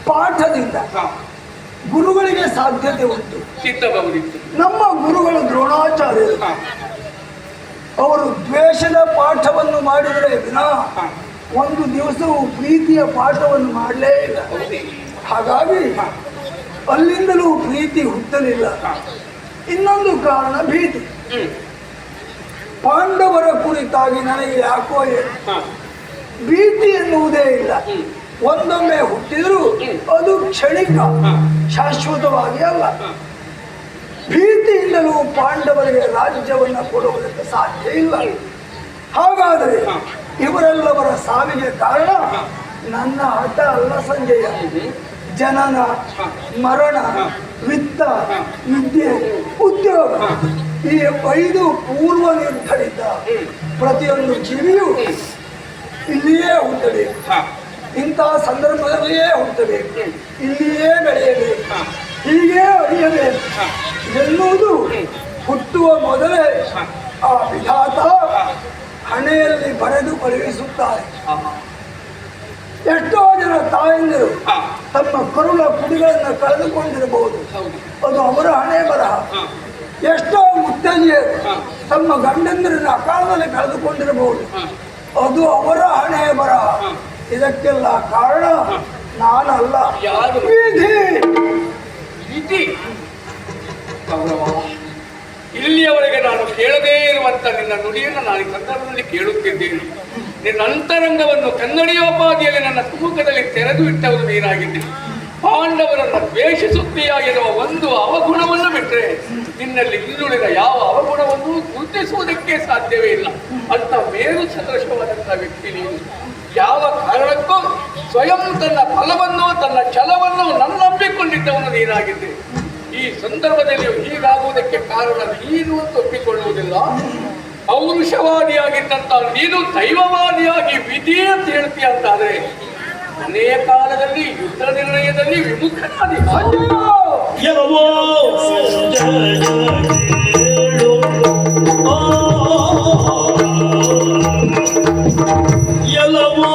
ಪಾಠದಿಂದ ಗುರುಗಳಿಗೆ ಸಾಧ್ಯತೆ ಉಂಟು. ಸಿದ್ಧಬಹುದಿತ್ತು. ನಮ್ಮ ಗುರುಗಳು ದ್ರೋಣಾಚಾರ್ಯರು. ಅವರು ದ್ವೇಷದ ಪಾಠವನ್ನು ಮಾಡಿದರೆ ವಿನಾ ಒಂದು ದಿವಸವೂ ಪ್ರೀತಿಯ ಪಾಠವನ್ನು ಮಾಡಲೇ ಇಲ್ಲ. ಹಾಗಾಗಿ ಅಲ್ಲಿಂದಲೂ ಪ್ರೀತಿ ಹುಟ್ಟಲಿಲ್ಲ. ಇನ್ನೊಂದು ಕಾರಣ ಭೀತಿ. ಪಾಂಡವರ ಕುರಿತಾಗಿ ನನಗೆ ಯಾಕೋ ಭೀತಿ ಎನ್ನುವುದೇ ಇಲ್ಲ. ಒಂದೊಮ್ಮೆ ಹುಟ್ಟಿದರೂ ಅದು ಕ್ಷಣಿಕ, ಶಾಶ್ವತವಾಗಿ ಅಲ್ಲ. ಭೀತಿಯಿಂದಲೂ ಪಾಂಡವರಿಗೆ ರಾಜ್ಯವನ್ನು ಕೊಡುವುದಕ್ಕೆ ಸಾಧ್ಯ ಇಲ್ಲ. ಹಾಗಾದರೆ ಇವರೆಲ್ಲವರ ಸಾವಿಗೆ ಕಾರಣ ನನ್ನ ಹಠ ಅಲ್ಲ ಸಂಜಯ. ಜನನ, ಮರಣ, ವಿತ್ತ, ವಿದ್ಯೆ, ಉದ್ಯೋಗ, ಈ 5 ಪೂರ್ವ ನಿರ್ಧರಿತ ಪ್ರತಿಯೊಂದು ಜೀವಿಯು ಇಲ್ಲಿಯೇ ಹುಟ್ಟಬೇಕು. ಇಂತಹ ಸಂದರ್ಭದಲ್ಲಿಯೇ ಹುಟ್ಟಬೇಕು, ಇಲ್ಲಿಯೇ ಬೆಳೆಯಬೇಕು, ಹೀಗೆ ಅರಿಯಬೇಕು ಎನ್ನುವುದು ಹುಟ್ಟುವ ಮೊದಲೇ ಆ ವಿಧಾತ ಹಣೆಯಲ್ಲಿ ಬರೆದು ಕಳುಹಿಸುತ್ತಾರೆ. ಎಷ್ಟೋ ಜನ ತಾಯಂದಿರು ತಮ್ಮ ಕರುಳ ಕುಡಿಗಳನ್ನು ಕಳೆದುಕೊಂಡಿರಬಹುದು, ಅದು ಅವರ ಹಣೆ ಬರಹ. ಎಷ್ಟೋ ಮುತ್ತೈದೆಯರು ತಮ್ಮ ಗಂಡಂದಿರನ್ನು ಅಕಾಲದಲ್ಲಿ ಕಳೆದುಕೊಂಡಿರಬಹುದು, ಅದು ಅವರ ಹಣೆ ಬರಹ. ಇದಕ್ಕೆಲ್ಲ ಕಾರಣ ನಾನಲ್ಲ, ವಿಧಿ. ಇಲ್ಲಿಯವರೆಗೆ ನಾನು ಕೇಳದೇ ಇರುವಂತ ನಿನ್ನ ನುಡಿಯನ್ನು ನಾನು ಈ ಸಂದರ್ಭದಲ್ಲಿ ಕೇಳುತ್ತಿದ್ದೇನೆ. ನಿನ್ನ ಅಂತರಂಗವನ್ನು ಕನ್ನಡಿಯೋಪಾದಿಯಲ್ಲಿ ನನ್ನ ತುಮುಖದಲ್ಲಿ ತೆರೆದು ಇಟ್ಟವರು ನೀನಾಗಿದ್ದೀನಿ. ಪಾಂಡವರನ್ನು ದ್ವೇಷಿಸುತ್ತೀಯ ಎನ್ನುವ ಒಂದು ಅವಗುಣವನ್ನು ಬಿಟ್ಟರೆ ನಿನ್ನಲ್ಲಿ ಇನ್ನುಳಿದ ಯಾವ ಅವಗುಣವನ್ನು ಗುರುತಿಸುವುದಕ್ಕೆ ಸಾಧ್ಯವೇ ಇಲ್ಲ. ಅಂತ ಮೇರು ಸದೃಶವಾದಂತಹ ವ್ಯಕ್ತಿ ನೀನು. ಯಾವ ಕಾರಣಕ್ಕೂ ಸ್ವಯಂ ತನ್ನ ಫಲವನ್ನು ತನ್ನ ಛಲವನ್ನು ನನ್ನೊಪ್ಪಿಕೊಂಡಿದ್ದವನು ನೀನಾಗಿದ್ದೆ. ಈ ಸಂದರ್ಭದಲ್ಲಿ ಹೀಗಾಗುವುದಕ್ಕೆ ಕಾರಣ ನೀನು ಅಂತ ಒಪ್ಪಿಕೊಳ್ಳುವುದಿಲ್ಲ. ಪೌರುಷವಾದಿಯಾಗಿದ್ದಂತ ನೀನು ದೈವವಾದಿಯಾಗಿ ವಿಧಿ ಅಂತ ಹೇಳ್ತೀಯ ಅಂತಾದ್ರೆ ಅನೇಕ ಕಾಲದಲ್ಲಿ ಯುದ್ಧ ನಿರ್ಣಯದಲ್ಲಿ ವಿಮುಖನಾದಿ ಎಲ್ಲವೋ ಸಂಜಯ ಕೇಳು. ಎಲ್ಲವೋ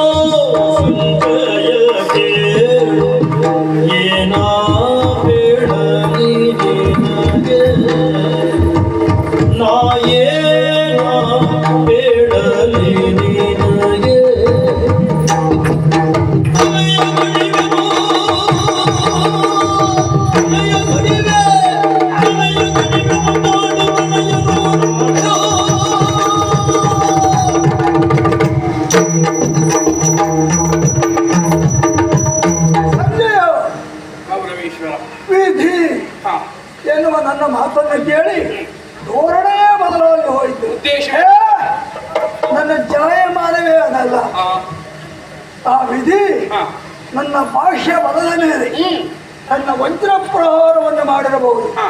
ಸಂಜಯ ಕೇಳು. ಏನ ಬೇಡಲಿ ನಿನಗೆ ನಾ ಏನ ಬೇಡಲಿ ನಿನಗೆ ಸಂಜಯ ಗೌರವೇಶ್ವರ. ವಿಧಿ ಹಾ, ಎನ್ನುವ ನನ್ನ ಮಾತನ್ನು ಕೇಳಿ ಧೋರಣೆ ಬದಲಾಗಿ ಹೋಯಿತು. ಉದ್ದೇಶ? ನನ್ನ ಜಾಯಮಾನವೇ ಅದಲ್ಲ. ಹಾ, ಆ ವಿಧಿ ಹಾ, ನನ್ನ ಭಾಷ್ಯ ಬಲದ ಮೇಲೆ ಹ್ಮ್, ನನ್ನ ವಜ್ರ ಪ್ರಹಾರವನ್ನು ಮಾಡಿರಬಹುದು. ಹಾ,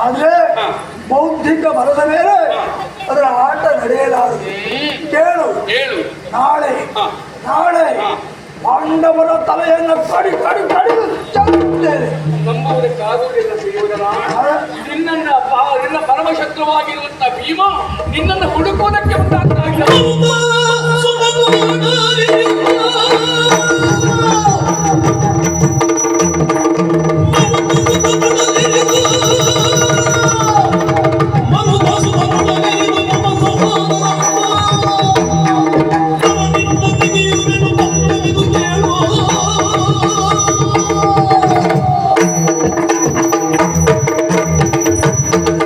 ಆದ್ರೆ ಹಾ. ಬೌದ್ಧಿಕ ಬಲದ ಮೇಲೆ ಅದರ ಆಟ ನಡೆಯಲಾರದು. ಕೇಳು, ಹೇಳು. ನಾಳೆ ಹಾ. ನಾಳೆ ಹಾ. ಪಾಂಡವರ ತಲೆಯನ್ನು ಕಡಿದು ಚೆಲ್ಲುತ್ತೇನೆ. ನಂಬುವುದಕ್ಕಾಗುವುದಿಲ್ಲ ಸುಯೋಧನ. ನಿನ್ನ ಪರಮಶತ್ರುವಾಗಿರುವಂತ ಭೀಮ ನಿನ್ನನ್ನು ಹುಡುಕುವುದಕ್ಕೆ ಮುಂದಾಗ್ತಾ ಇಲ್ಲ.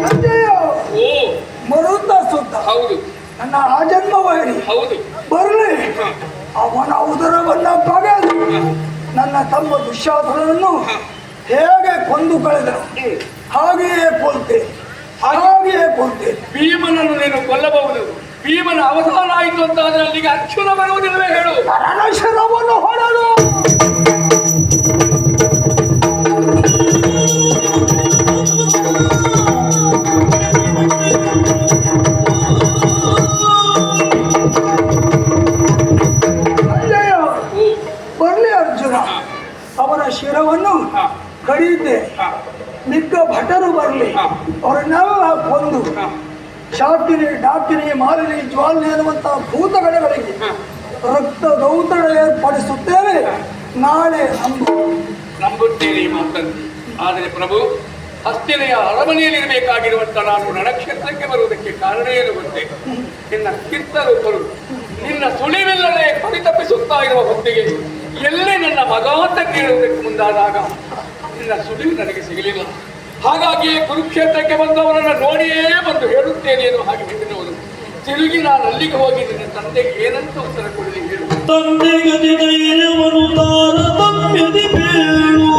ಸಂಜಯ ಓ, ಮರುತ ಸುತ್ತ ಹೌದು ನನ್ನ ಆಜನ್ಮವೈರಿ ಹೌದು. ಬರಲಿ. ಹಾ, ಅವನ ಉದರವನ್ನ ಬಗೆದು ನನ್ನ ತಮ್ಮ ದುಶ್ಯಾಸನನ್ನು ಹೇಗೆ ಕೊಂದು ಕಳೆದರು ಹ್ಮ್. ಹಾಗೆಯೇ ಕೊಲ್ತೇನೆ, ಹಾಗೆಯೇ ಕೊಲ್ತೇನೆ. ಭೀಮನನ್ನು ನೀನು ಕೊಲ್ಲಬಹುದು. ಭೀಮನ ಅವಸಾನ ಆಯಿತು ಅಂತ ಆದ್ರೆ ಅಲ್ಲಿಗೆ ಅರ್ಜುನ ಬರುವುದಿಲ್ಲವೇ ಹೇಳು. ರಣಶರವನ್ನು ಹೊಡೆದು ಸಂಜಯ ಓ, ಬರಲಿ ಅರ್ಜುನ. ಅವನ ಶಿರವನ್ನು ಹಾ, ಕಡಿಯುತ್ತೇನೆ. ಹಾ, ಮಿಕ್ಕ ಭಟರು ಬರಲಿ, ಹಾ. ಅವರನ್ನೆಲ್ಲ ಕೊಂದು ಹಾ, ಶಾಕಿನಿ ಡಾಕಿನಿ ಮಾಲಿನಿ ಜ್ವಾಲಿನಿ ಅನ್ನುವಂತಹ ಭೂತಗಣಗಳಿಗೆ ಹಾ. ರಕ್ತ ದೌತಣ ಏರ್ಪಡಿಸುತ್ತೇವೆ. ನಾಳೆ ನಂಬುತ್ತೇನೆ ಈ ಮಾತನ್ನು. ಆದರೆ ಪ್ರಭು, ಹಸ್ತಿನೆಯ ಅರಮನೆಯಲ್ಲಿರಬೇಕಾಗಿರುವಂತ ನಾನು ರಣಕ್ಷೇತ್ರಕ್ಕೆ ಬರುವುದಕ್ಕೆ ಕಾರಣ ಏನು ಗೊತ್ತೇ? ನಿನ್ನ ಕಿತ್ತರೂಪರು ನಿನ್ನ ಸುಳಿವಿಲ್ಲದೆ ಪರಿತಪಿಸುತ್ತಾ ಇರುವ ಹೊತ್ತಿಗೆ ಎಲ್ಲಿ ನನ್ನ ಮಗ ಅಂತ ಕೇಳುವುದಕ್ಕೆ ಮುಂದಾದಾಗ ನಿನ್ನ ಸುಳಿವು ನನಗೆ ಸಿಗಲಿಲ್ಲ. ಹಾಗಾಗಿಯೇ ಕುರುಕ್ಷೇತ್ರಕ್ಕೆ ಬಂದವರನ್ನು ನೋಡಿಯೇ ಬಂದು ಹೇಳುತ್ತೇನೆ ಎಂದು ಹಾಗೆ ಹೇಳಿದವರು. ತಿರುಗಿ ನಾನು ಅಲ್ಲಿಗೆ ಹೋಗಿ ನಿನ್ನ ತಂದೆಗೆ ಏನಂತ ಉತ್ತರ ಕೊಡಲಿ ಹೇಳು. ತಂದೆಗತಿ ಧೈರ್ಯವನ್ನು ತಾರತಮ್ಯದಿ ಬೇಳು.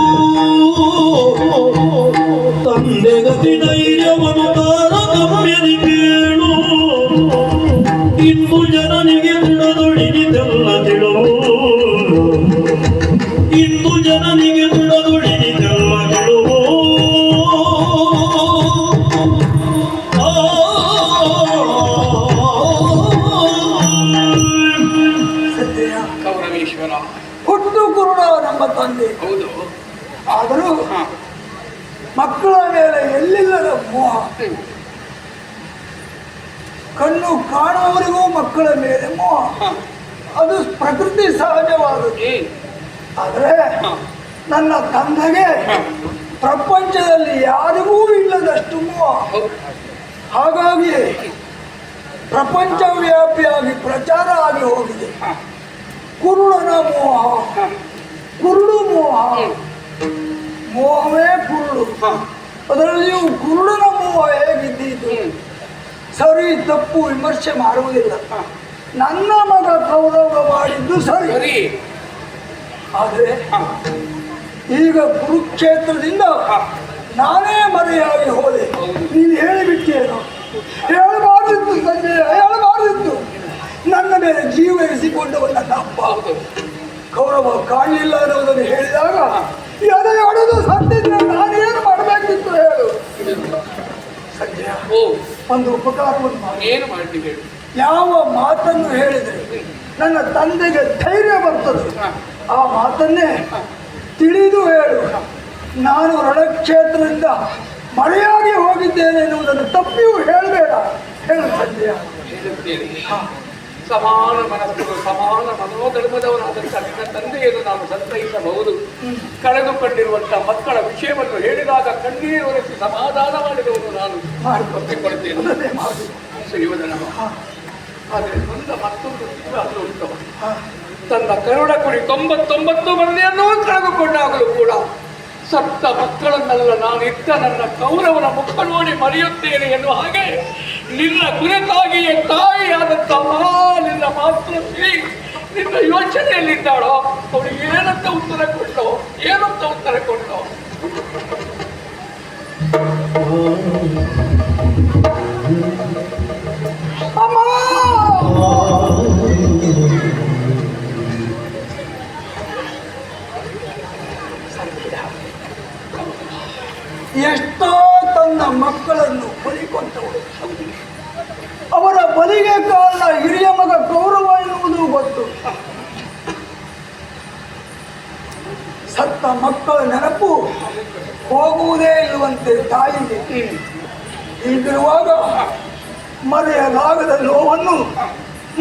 ತಂದೆಗತಿ ಧೈರ್ಯವನ್ನು ತಾರತಮ್ಯದಿ ಬೇಳು. ಇಂದು ಜನನಿಗೆ ದುಡದೊಡಿದಿದ್ದೆಲ್ಲ ತಿಳು. ಇಂದು ಜನನಿಗೆ ದುಡದೊಡಿದಿದ್ದೆಲ್ಲ ತಿಳು. ಸತ್ಯ ಗೌರವೇಶ್ವರ. ಹುಟ್ಟು ಕುರುಡ ನಮ್ಮ ತಂದೆ. ಹೌದು. ಆದರೂ ಹಾ, ಮಕ್ಕಳ ಮೇಲೆ ಎಲ್ಲಿಲ್ಲದ ಮೋಹ. ಹ್ಮ್, ಕಣ್ಣು ಕಾಣುವವರಿಗೂ ಮಕ್ಕಳ ಮೇಲೆ ಮೋಹ. ಹಾ, ಅದು ಪ್ರಕೃತಿ ಸಹಜವಾದದ್ದು. ಹ್ಮ್, ಆದರೆ ಹಾ, ನನ್ನ ತಂದೆಗೆ ಹಾ. ಪ್ರಪಂಚದಲ್ಲಿ ಯಾರಿಗೂ ಇಲ್ಲದಷ್ಟು ಮೋಹ. ಹೌದು. ಹಾಗಾಗಿ ಪ್ರಪಂಚವ್ಯಾಪಿಯಾಗಿ ಪ್ರಚಾರ ಆಗಿ ಹೋಗಿದೆ. ಹಾ, ಕುರುಡನ ಮೋಹ, ಹಾ, ಕುರುಡು ಮೋಹ, ಹ್ಮ್, ಮೋಹವೇ ಕುರುಡು. ಹಾ, ಅದರಲ್ಲಿಯೂ ಕುರುಡನ ಮೋಹ ಹೇಗಿದ್ದೀತು? ಹ್ಮ್, ಸರಿ ತಪ್ಪು ವಿಮರ್ಶೆ ಮಾಡುವುದಿಲ್ಲ. ಹಾ. ನನ್ನ ಮಗ ಕೌರವ ಮಾಡಿದ್ದು ಸರಿ. ಸರಿ. ಆದರೆ ಹಾ, ಈಗ ಕುರುಕ್ಷೇತ್ರದಿಂದ ಹಾ. ನಾನೇ ಮರೆಯಾಗಿ ಹೋದೆ. ಹೌದು. ನೀನು ಹೇಳಿಬಿಟ್ಟೇನು? ಹೇಳಬಾರ್ದಿತ್ತು ಸಂಜಯ, ಹೇಳಬಾರ್ದಿತ್ತು. ನನ್ನ ಮೇಲೆ ಜೀವ ಇರಿಸಿಕೊಂಡವ ನನ್ನ ಅಪ್ಪ. ಹೌದು. ಕೌರವ ಕಾಣಲಿಲ್ಲ ಅನ್ನೋದನ್ನು ಹೇಳಿದಾಗ ಎದೆ ಹೊಡೆದು ಸತ್ತಿದ್ರೆ ನಾನೇನು ಮಾಡಬೇಕಿತ್ತು ಹೇಳು. ಸಂಜಯ, ಓ, ಒಂದು ಉಪಕಾರವನ್ನು ಮಾಡಿ. ಏನು ಮಾಡಿ ಹೇಳು. ಯಾವ ಮಾತನ್ನು ಹೇಳಿದರೆ ನನ್ನ ತಂದೆಗೆ ಧೈರ್ಯ ಬರ್ತದೆ ಆ ಮಾತನ್ನೇ ತಿಳಿದು ಹೇಳು. ನಾನು ರಣಕ್ಷೇತ್ರದಿಂದ ಮರೆಯಾಗಿ ಹೋಗಿದ್ದೇನೆ ಎನ್ನುವುದನ್ನು ತಪ್ಪಿಯೂ ಹೇಳಬೇಡ. ಹೇಳು ಸಂಜಯ. ಹೇಳುತ್ತೇನೆ. ಸಮಾನ ಮನಸ್ಸು ಸಮಾನ ಮನೋಧರ್ಮದವನಾದಂಥ ನಿನ್ನ ತಂದೆಯನ್ನು ನಾನು ಸಂತೈಸಬಹುದು. ಕಳೆದುಕೊಂಡಿರುವಂತಹ ಮಕ್ಕಳ ವಿಷಯವನ್ನು ಹೇಳಿದಾಗ ಕಣ್ಣೀರು ಒರೆಸಿ ಸಮಾಧಾನ ಮಾಡಿದವನು ನಾನು ಒಪ್ಪಿಕೊಳ್ತೇನೆ. ಶ್ರೀವದನ, ಆದರೆ ಬಂದ ಮತ್ತೊಂದು ಅದು ಉತ್ತಮ. ತನ್ನ ಕರುಣ ಕುಡಿ 99 ಮಂದಿಯನ್ನೂ ಕಳೆದುಕೊಂಡಾಗಲೂ ಕೂಡ ಸತ್ತ ಮಕ್ಕಳನ್ನೆಲ್ಲ ನಾನು ಇದ್ದ ನನ್ನ ಕೌರವನ ಮುಖ ನೋಡಿ ಮರೆಯುತ್ತೇನೆ ಎನ್ನುವ ಹಾಗೆ ನಿನ್ನ ಕುರಿತಾಗಿಯೇ ತಾಯಿಯಾದಂತಹ ನಿನ್ನ ಮಾತೃಶ್ರೀ ನಿನ್ನ ಯೋಚನೆಯಲ್ಲಿದ್ದಾಳೋ ಅವಳು ಏನಂತ ಉತ್ತರ ಕೊಟ್ಟೋ ಏನಂತ ಉತ್ತರ ಕೊಟ್ಟೋ. ಅಮ್ಮ, ಎಷ್ಟೋ ತನ್ನ ಮಕ್ಕಳನ್ನು ಬಲಿ ಕೊಟ್ಟವಳು. ಅವರ ಬಲಿಗೆ ಕಾರಣ ಹಿರಿಯ ಮಗ ಕೌರವ ಎನ್ನುವುದು ಗೊತ್ತು. ಸತ್ತ ಮಕ್ಕಳ ನೆನಪು ಹೋಗುವುದೇ ಇರುವಂತೆ ತಾಯಿಗೆ. ಹೀಗಿರುವಾಗ ಮರೆಯಲಾಗದ ನೋವನ್ನು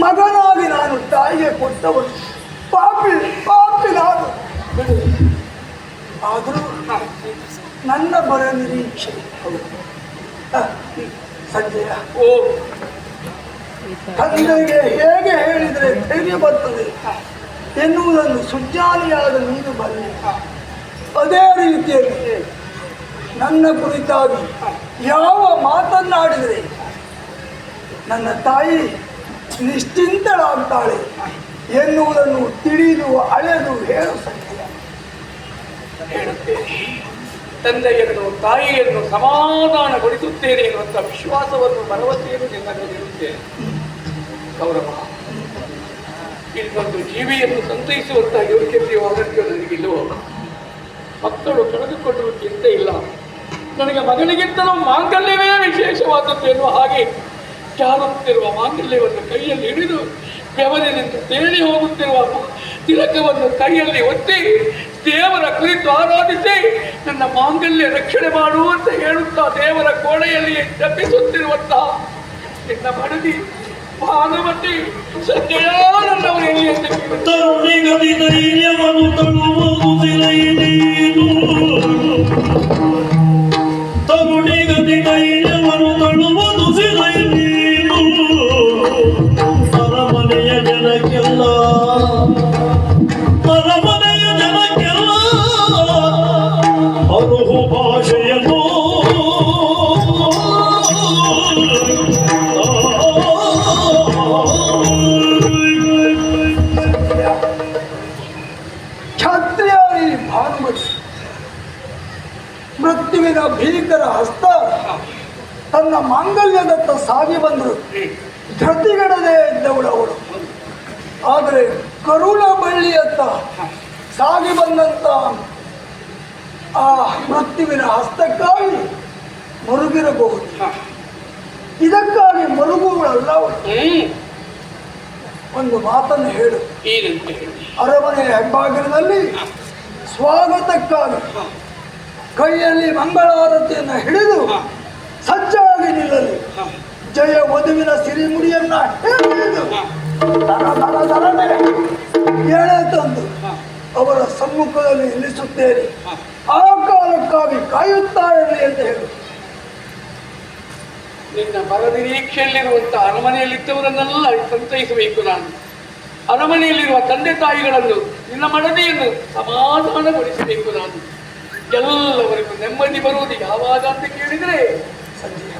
ಮಗನಾಗಿ ನಾನು ತಾಯಿಗೆ ಕೊಟ್ಟವನು. ಪಾಪಿ ಪಾಪಿ ನಾನು. ಆದರೂ ನನ್ನ ಬರ ನಿರೀಕ್ಷೆ. ಸಂಜಯ, ಓ, ತಂದೆಗೆ ಹೇಗೆ ಹೇಳಿದರೆ ಧೈರ್ಯ ಬರ್ತದೆ ಎನ್ನುವುದನ್ನು ಸುಜ್ಞಾನಿಯಾದ ನೀನು ಬರಲಿ. ಅದೇ ರೀತಿಯಲ್ಲಿ ನನ್ನ ಕುರಿತಾಗಿ ಯಾವ ಮಾತನ್ನಾಡಿದರೆ ನನ್ನ ತಾಯಿ ನಿಶ್ಚಿಂತಳಾಗ್ತಾಳೆ ಎನ್ನುವುದನ್ನು ತಿಳಿದು ಅಳೆದು ಹೇಳು ಸಂಜಯ. ಹೇಳುತ್ತೇನೆ. ತಂದೆಯನ್ನು ತಾಯಿಯನ್ನು ಸಮಾಧಾನಗೊಳಿಸುತ್ತೇನೆ ಎನ್ನುವಂಥ ವಿಶ್ವಾಸವನ್ನು ಭರವಸೆಯನ್ನು ನಿನ್ನಲ್ಲಿ ನೀಡುತ್ತೇನೆ. ಕೌರವ, ಇನ್ನೊಂದು ಜೀವಿಯನ್ನು ಸಂತೈಸುವಂತಹ ಯೋಗ್ಯತೆಯು ಅಗತ್ಯ ನನಗಿಲ್ಲವೋ? ಮಕ್ಕಳು ಕಳೆದುಕೊಳ್ಳುವ ಚಿಂತೆ ಇಲ್ಲ. ನನಗೆ ಮಗನಿಗಿಂತಲೂ ಮಾಂಗಲ್ಯವೇ ವಿಶೇಷವಾದದ್ದು ಎನ್ನುವ ಹಾಗೆ ಜಾರುತ್ತಿರುವ ಮಾಂಗಲ್ಯವನ್ನು ಕೈಯಲ್ಲಿ ಹಿಡಿದು ಬೆವರಿನಿಂದ ತೇಲಿ ಹೋಗುತ್ತಿರುವ ತಿಲಕವನ್ನು ಕೈಯಲ್ಲಿ ಒತ್ತಿ ದೇವರ ಕುರಿತು ಆರಾಧಿಸಿ ನನ್ನ ಮಾಂಗಲ್ಯ ರಕ್ಷಣೆ ಮಾಡುವಂತ ಹೇಳುತ್ತಾ ದೇವರ ಕೋಣೆಯಲ್ಲಿ ಜಪಿಸುತ್ತಿರುವಂತಹ ನಿನ್ನ ಮಡದಿ ಭಾನುಮತಿ ಸಂಜಯ ನನ್ನವರಲ್ಲಿ ಅಂತ ತರುಣಿಗದಿ ಧೈರ್ಯವನ್ನು ತಳುವುದಿರೈ ನೀನು. ತರುಣಿಗದಿ ಧೈರ್ಯವನ್ನು ತಳುವುದು ಸಿರೈ ನೀನು. ಅರಮನೆಯ ಜನಕ್ಕೆಲ್ಲ ಅರಮನೆಯ ಜನಕ್ಕೆಲ್ಲ ಅರುಹು ಭಾಷೆಯನ್ನು ಕ್ಷತ್ರಿಯರಿ ಭಾನುಮತಿ ಮೃತ್ಯುವಿನ ಭೀಕರ ಹಸ್ತ ತನ್ನ ಮಾಂಗಲ್ಯದತ್ತ ಸಾಗಿ ಬಂದರು. ಧೃತಿಗಡದೆ ಇದ್ದವಳು ಅವಳು. ಆದರೆ ಕರುಣ ಬಳ್ಳಿಯತ್ತ ಸಾಗಿ ಬಂದಂತ ಆ ಮೃತ್ಯುವಿನ ಹಸ್ತಕ್ಕಾಗಿ ಮರುಗಿರಬಹುದು. ಇದಕ್ಕಾಗಿ ಮರುಗುಗಳಲ್ಲ ಅವಳು. ಒಂದು ಮಾತನ್ನು ಹೇಳು. ಏನಂತ ಹೇಳಿ? ಅರಮನೆಯ ಹೆಬ್ಬಾಗಿಲಿನಲ್ಲಿ ಸ್ವಾಗತಕ್ಕಾಗಿ ಕೈಯಲ್ಲಿ ಮಂಗಳಾರತಿಯನ್ನು ಹಿಡಿದು ಸಜ್ಜಾಗಿ ನಿಲ್ಲಲಿ. ಜಯ ವಧುವಿನ ಸಿರಿಮುಡಿಯನ್ನ ಹಿಡಿದು ದರ ದರ ದರನೆ ಎಳೆ ತಂದು ಅವರ ಸಮ್ಮುಖದಲ್ಲಿ ನಿಲ್ಲಿಸುತ್ತೇನೆ. ಆ ಕಾಲಕ್ಕಾಗಿ ಕಾಯುತ್ತಾ ಇರಲಿ ಅಂತ ಹೇಳು. ನಿನ್ನ ಬರನಿರೀಕ್ಷೆಯಲ್ಲಿರುವಂತಹ ಅರಮನೆಯಲ್ಲಿದ್ದವರನ್ನೆಲ್ಲ ಸಂತೈಸಬೇಕು ನಾನು. ಅರಮನೆಯಲ್ಲಿರುವ ತಂದೆ ತಾಯಿಗಳನ್ನು ನಿನ್ನ ಮಡದಿಯನ್ನು ಸಮಾಧಾನಗೊಳಿಸಬೇಕು ನಾನು. ಎಲ್ಲವರಿಗೂ ನೆಮ್ಮದಿ ಬರುವುದು ಯಾವಾಗ ಅಂತ ಕೇಳಿದರೆ ಸಂಜಯ,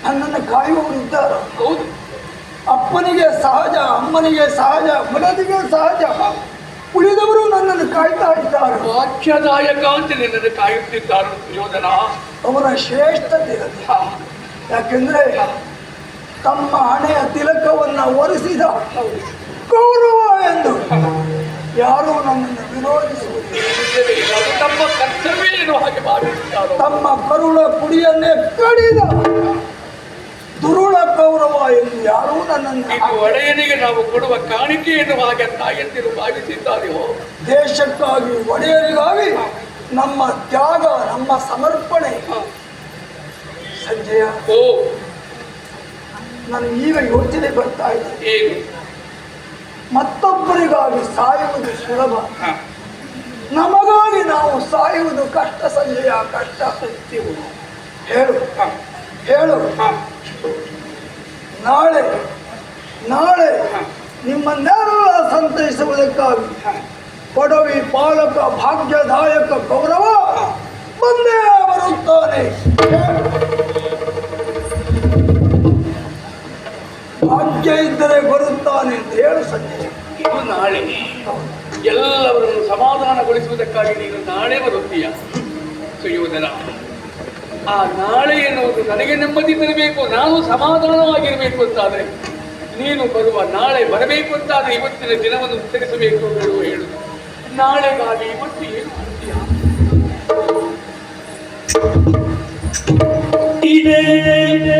ನನ್ನನ್ನು ಕಾಯುವವರು ಇದ್ದಾರ. ಹೌದು, ಅಪ್ಪನಿಗೆ ಸಹಜ, ಅಮ್ಮನಿಗೆ ಸಹಜ, ಮಡದಿಗೆ ಸಹಜ. ಉಳಿದವರು ನನ್ನನ್ನು ಕಾಯ್ತಾ ಇದ್ದಾರೆ. ವಾಕ್ಯದಾಯಕ ಅಂತ ನಿನ್ನನ್ನು ಕಾಯುತ್ತಿದ್ದಾರೆ ಯೋಧನ. ಅವರ ಶ್ರೇಷ್ಠತೆ ಅದು. ಯಾಕೆಂದ್ರೆ ತಮ್ಮ ಹಣೆಯ ತಿಲಕವನ್ನ ಒರೆಸಿದ ಗೌರವ ಎಂದು ಯಾರೂ ನಮ್ಮನ್ನು ವಿರೋಧಿಸುವುದಿಲ್ಲ. ಅದು ನಮ್ಮ ಕರ್ತವ್ಯ ಏನು ಹಾಗೆ ಮಾಡುತ್ತಾರೋ. ತಮ್ಮ ಕರುಳ ಕುಡಿಯನ್ನೇ ಕಡಿದ ದುರುಳ ಗೌರವ ಎಂದು ಯಾರೂ ನನ್ನನ್ನು ಇದು ಒಡೆಯನಿಗೆ ನಾವು ಕೊಡುವ ಕಾಣಿಕೆ ಎನ್ನುವ ಹಾಗೆ ತಾಯಂದಿರು ಭಾವಿಸಿದ್ದಾರೆಯೋ. ದೇಶಕ್ಕಾಗಿ ಒಡೆಯರಿಗಾಗಿ ನಮ್ಮ ತ್ಯಾಗ, ನಮ್ಮ ಸಮರ್ಪಣೆ. ಸಂಜಯ, ಓ ನನಗೆ ಈಗ ಯೋಚನೆ ಬರ್ತಾ ಇದೆ. ಏನು? ಮತ್ತೊಬ್ಬರಿಗಾಗಿ ಸಾಯುವುದು ಸುಲಭ, ನಮಗಾಗಿ ನಾವು ಸಾಯುವುದು ಕಷ್ಟ. ಸಂಜಯ, ಕಷ್ಟ. ಹೇಳು ಹೇಳು, ನಾಳೆ ನಾಳೆ ನಿಮ್ಮನ್ನೆಲ್ಲ ಸಂತೈಸುವುದಕ್ಕಾಗಿ ಪದವಿ ಪಾಲಕ ಭಾಗ್ಯದಾಯಕ ಗೌರವ ಬಂದೇ ಬರುತ್ತಾನೆ. ಭಾಗ್ಯ ಇದ್ದರೆ ಬರುತ್ತಾನೆ ಅಂತ ಹೇಳು ಸಂಜೆ. ಇದು ನಾಳೆ ಎಲ್ಲವರನ್ನು ಸಮಾಧಾನಗೊಳಿಸುವುದಕ್ಕಾಗಿ ನೀನು ನಾಳೆ ಬರುತ್ತೀಯ ಸುಯೋಧನ. ಆ ನಾಳೆ ಎನ್ನುವುದು ನನಗೆ ನೆಮ್ಮದಿ ತರಬೇಕು, ನಾನು ಸಮಾಧಾನವಾಗಿರಬೇಕು ಅಂತಾದರೆ, ನೀನು ಬರುವ ನಾಳೆ ಬರಬೇಕು ಅಂತಾದರೆ ಇವತ್ತಿನ ದಿನವನ್ನು ಉತ್ತರಿಸಬೇಕು ಹೇಳುವ ಹೇಳು. ನಾಳೆಗಾಗಿ ಇವತ್ತು ಏನು ಮಾಡ್ತೀಯ? ಇದೇ ಇದೇ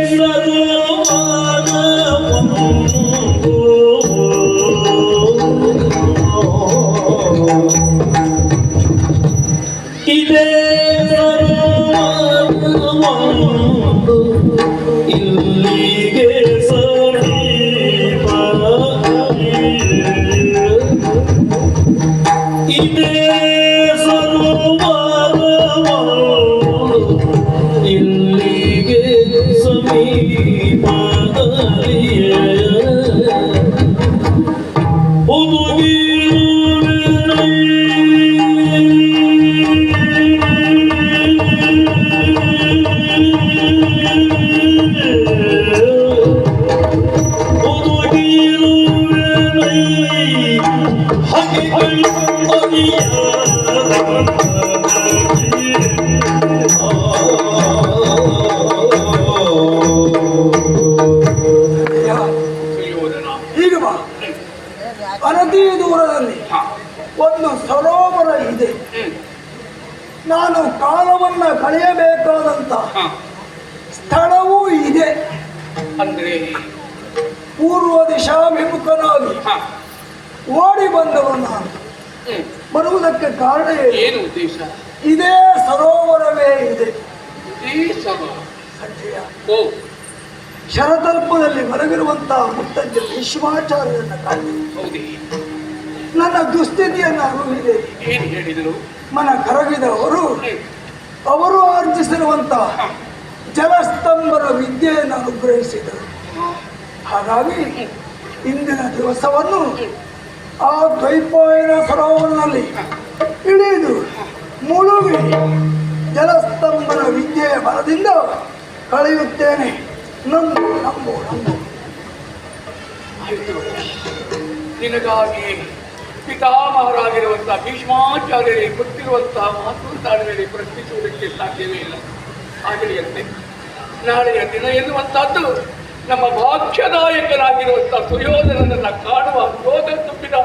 ಇಲ್ಲಿಗೆ ಸಮೀಪ ಇದೇ ಸರೋವರ ಇಲ್ಲಿಗೆ ಸಮೀಪದಲ್ಲಿಯೇ ಈಗ ಬಾ. ಅನತಿ ದೂರದಲ್ಲಿ ಒಂದು ಸರೋವರ ಇದೆ. ನಾನು ಕಾಲವನ್ನ ಕಳೆಯಬೇಕಾದಂತ ಸ್ಥಳವೂ ಇದೆ. ಅಂದ್ರೆ ಪೂರ್ವ ದಿಶಾಭಿಮುಖನಾಗಿ ಓಡಿ ಬಂದವನು ನಾನು. ಬರುವುದಕ್ಕೆ ಕಾರಣ ಏನು ಉದ್ದೇಶ? ಇದೇ ಸರೋವರವೇ ಇದೆ. ಉದ್ದೇಶ ಸಂಜಯ, ಓ ಶರತಲ್ಪದಲ್ಲಿ ಮಲಗಿರುವಂತಹ ಮುತ್ತಜ್ಜ ಭೀಷ್ಮಾಚಾರ್ಯರನ್ನ ಕಾಣಿ ಹೌದೇ? ನನ್ನ ದುಸ್ಥಿತಿಯನ್ನು ಅರಿವಿದೆ. ಏನು ಹೇಳಿದರು? ಮನ ಕರಗಿದವರು ಅವರು ಆರ್ಜಿಸಿರುವಂತಹ ಜಲಸ್ತಂಭರ ವಿದ್ಯೆಯನ್ನು ಅನುಗ್ರಹಿಸಿದರು. ಹಾಗಾಗಿ ಇಂದಿನ ದಿವಸವನ್ನು ಆ ದ್ವೈಪಾಯನ ಸರೋವರನಲ್ಲಿ ಇಳಿದು ಮುಳುಗಿ ಜಲಸ್ತಂಭನ ವಿದ್ಯೆಯ ಬಲದಿಂದ ಕಳೆಯುತ್ತೇನೆ. ನಂಬು ನಂಬು ನಂಬು. ನಿನಗಾಗಿ ಪಿತಾಮಹರಾಗಿರುವಂತಹ ಭೀಷ್ಮಾಚಾರ್ಯರಿಗೆ ಗೊತ್ತಿರುವಂತಹ ಮಾತೃತಾಳದಲ್ಲಿ ಪ್ರಶ್ನಿಸುವುದಕ್ಕೆ ಸಾಧ್ಯವೇ ಇಲ್ಲ. ಆಗಲಿಯಂತೆ ನಾಳೆಯ ದಿನ ಎನ್ನುವಂತಹದ್ದು ನಮ್ಮ ಭಾಗ್ಯದಾಯಕರಾಗಿರುವಂತಹ ಸುಯೋಧನನನ್ನು ಕಾಣುವ ಯೋಗ ತುಂಬಿದ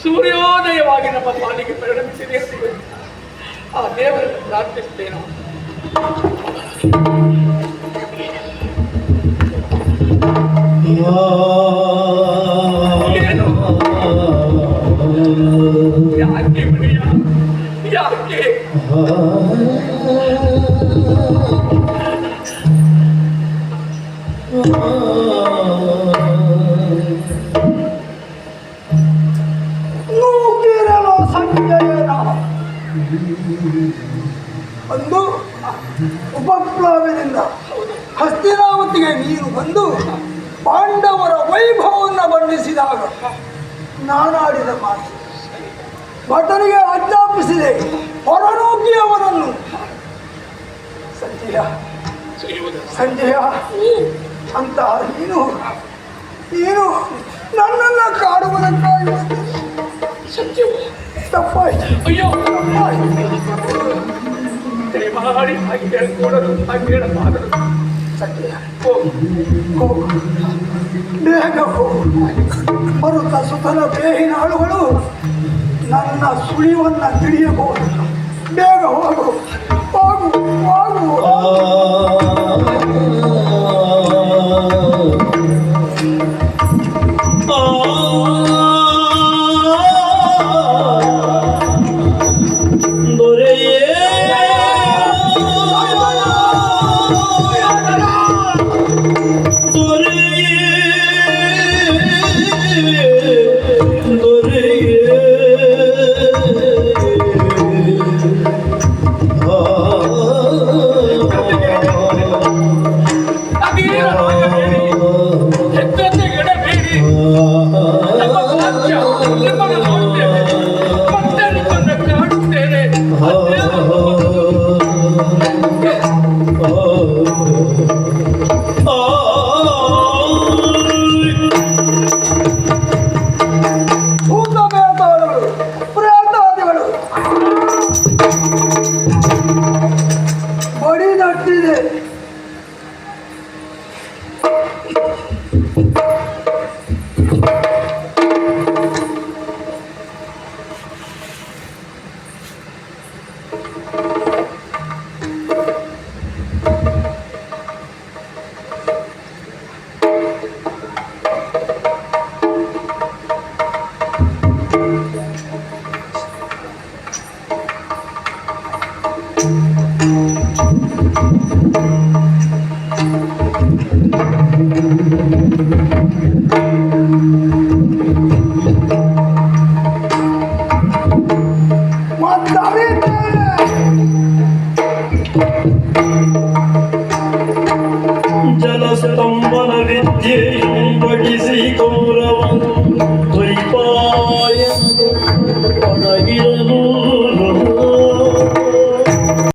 ಸೂರ್ಯೋದಯವಾಗಿ ನಮ್ಮ ಪಾಲಿಗೆ ಪರಿಣಮಿಸಿದೆ. ಆ ದೇವರನ್ನು ಪ್ರಾರ್ಥಿಸ್ತೇನೆ. ಯಾಕೆ ಪ್ರಿಯ? ಯಾಕೆ? ನೂಕಿರಲು ಸಂಜಯನ ಒಂದು ಉಪಪ್ಲವದಿಂದ ಹಸ್ತಿನಾವತಿಗೆ ನೀರು ಬಂದು ಪಾಂಡವರ ವೈಭವವನ್ನು ಬಣ್ಣಿಸಿದಾಗ ನಾನಾಡಿದ ಮಾತು ಭಟನಿಗೆ ಆಜ್ಞಾಪಿಸಿದೆ, ಹೊರನೂಕಿ ಅವರನ್ನು. ಸಂಜಯ ಸಂಜಯ ಅಂತ ನೀನು ನನ್ನನ್ನು ಕಾಡುವುದಕ್ಕಾಗಿ ತಪ್ಪಾಯ್ತು. ಅಯ್ಯೋ ದಯಮಾಡಿ ಹಾಗೆ ಹೇಳ್ಕೊಡಲು ಹಾಗೆ ಹೇಳಬಾರದು. ಸಂಜಯ, ಓ ಹೋಗು. ಬೇಗ ಹೋಗು. ಬರುತ್ತ ಸುತಲ ಬೇಹಿನ ಆಳುಗಳು ನನ್ನ ಸುಳಿವನ್ನು ತಿಳಿಯಬಹುದು. ಬೇಗ ಹೋಗು ಹೋಗು ಹೋಗು. ಬಡಿ ನಟ್ಟಿದೆ. ಜಲಸ್ತಂಭನ ವಿದ್ಯೆಯನ್ನು ಬಡಿಸಿ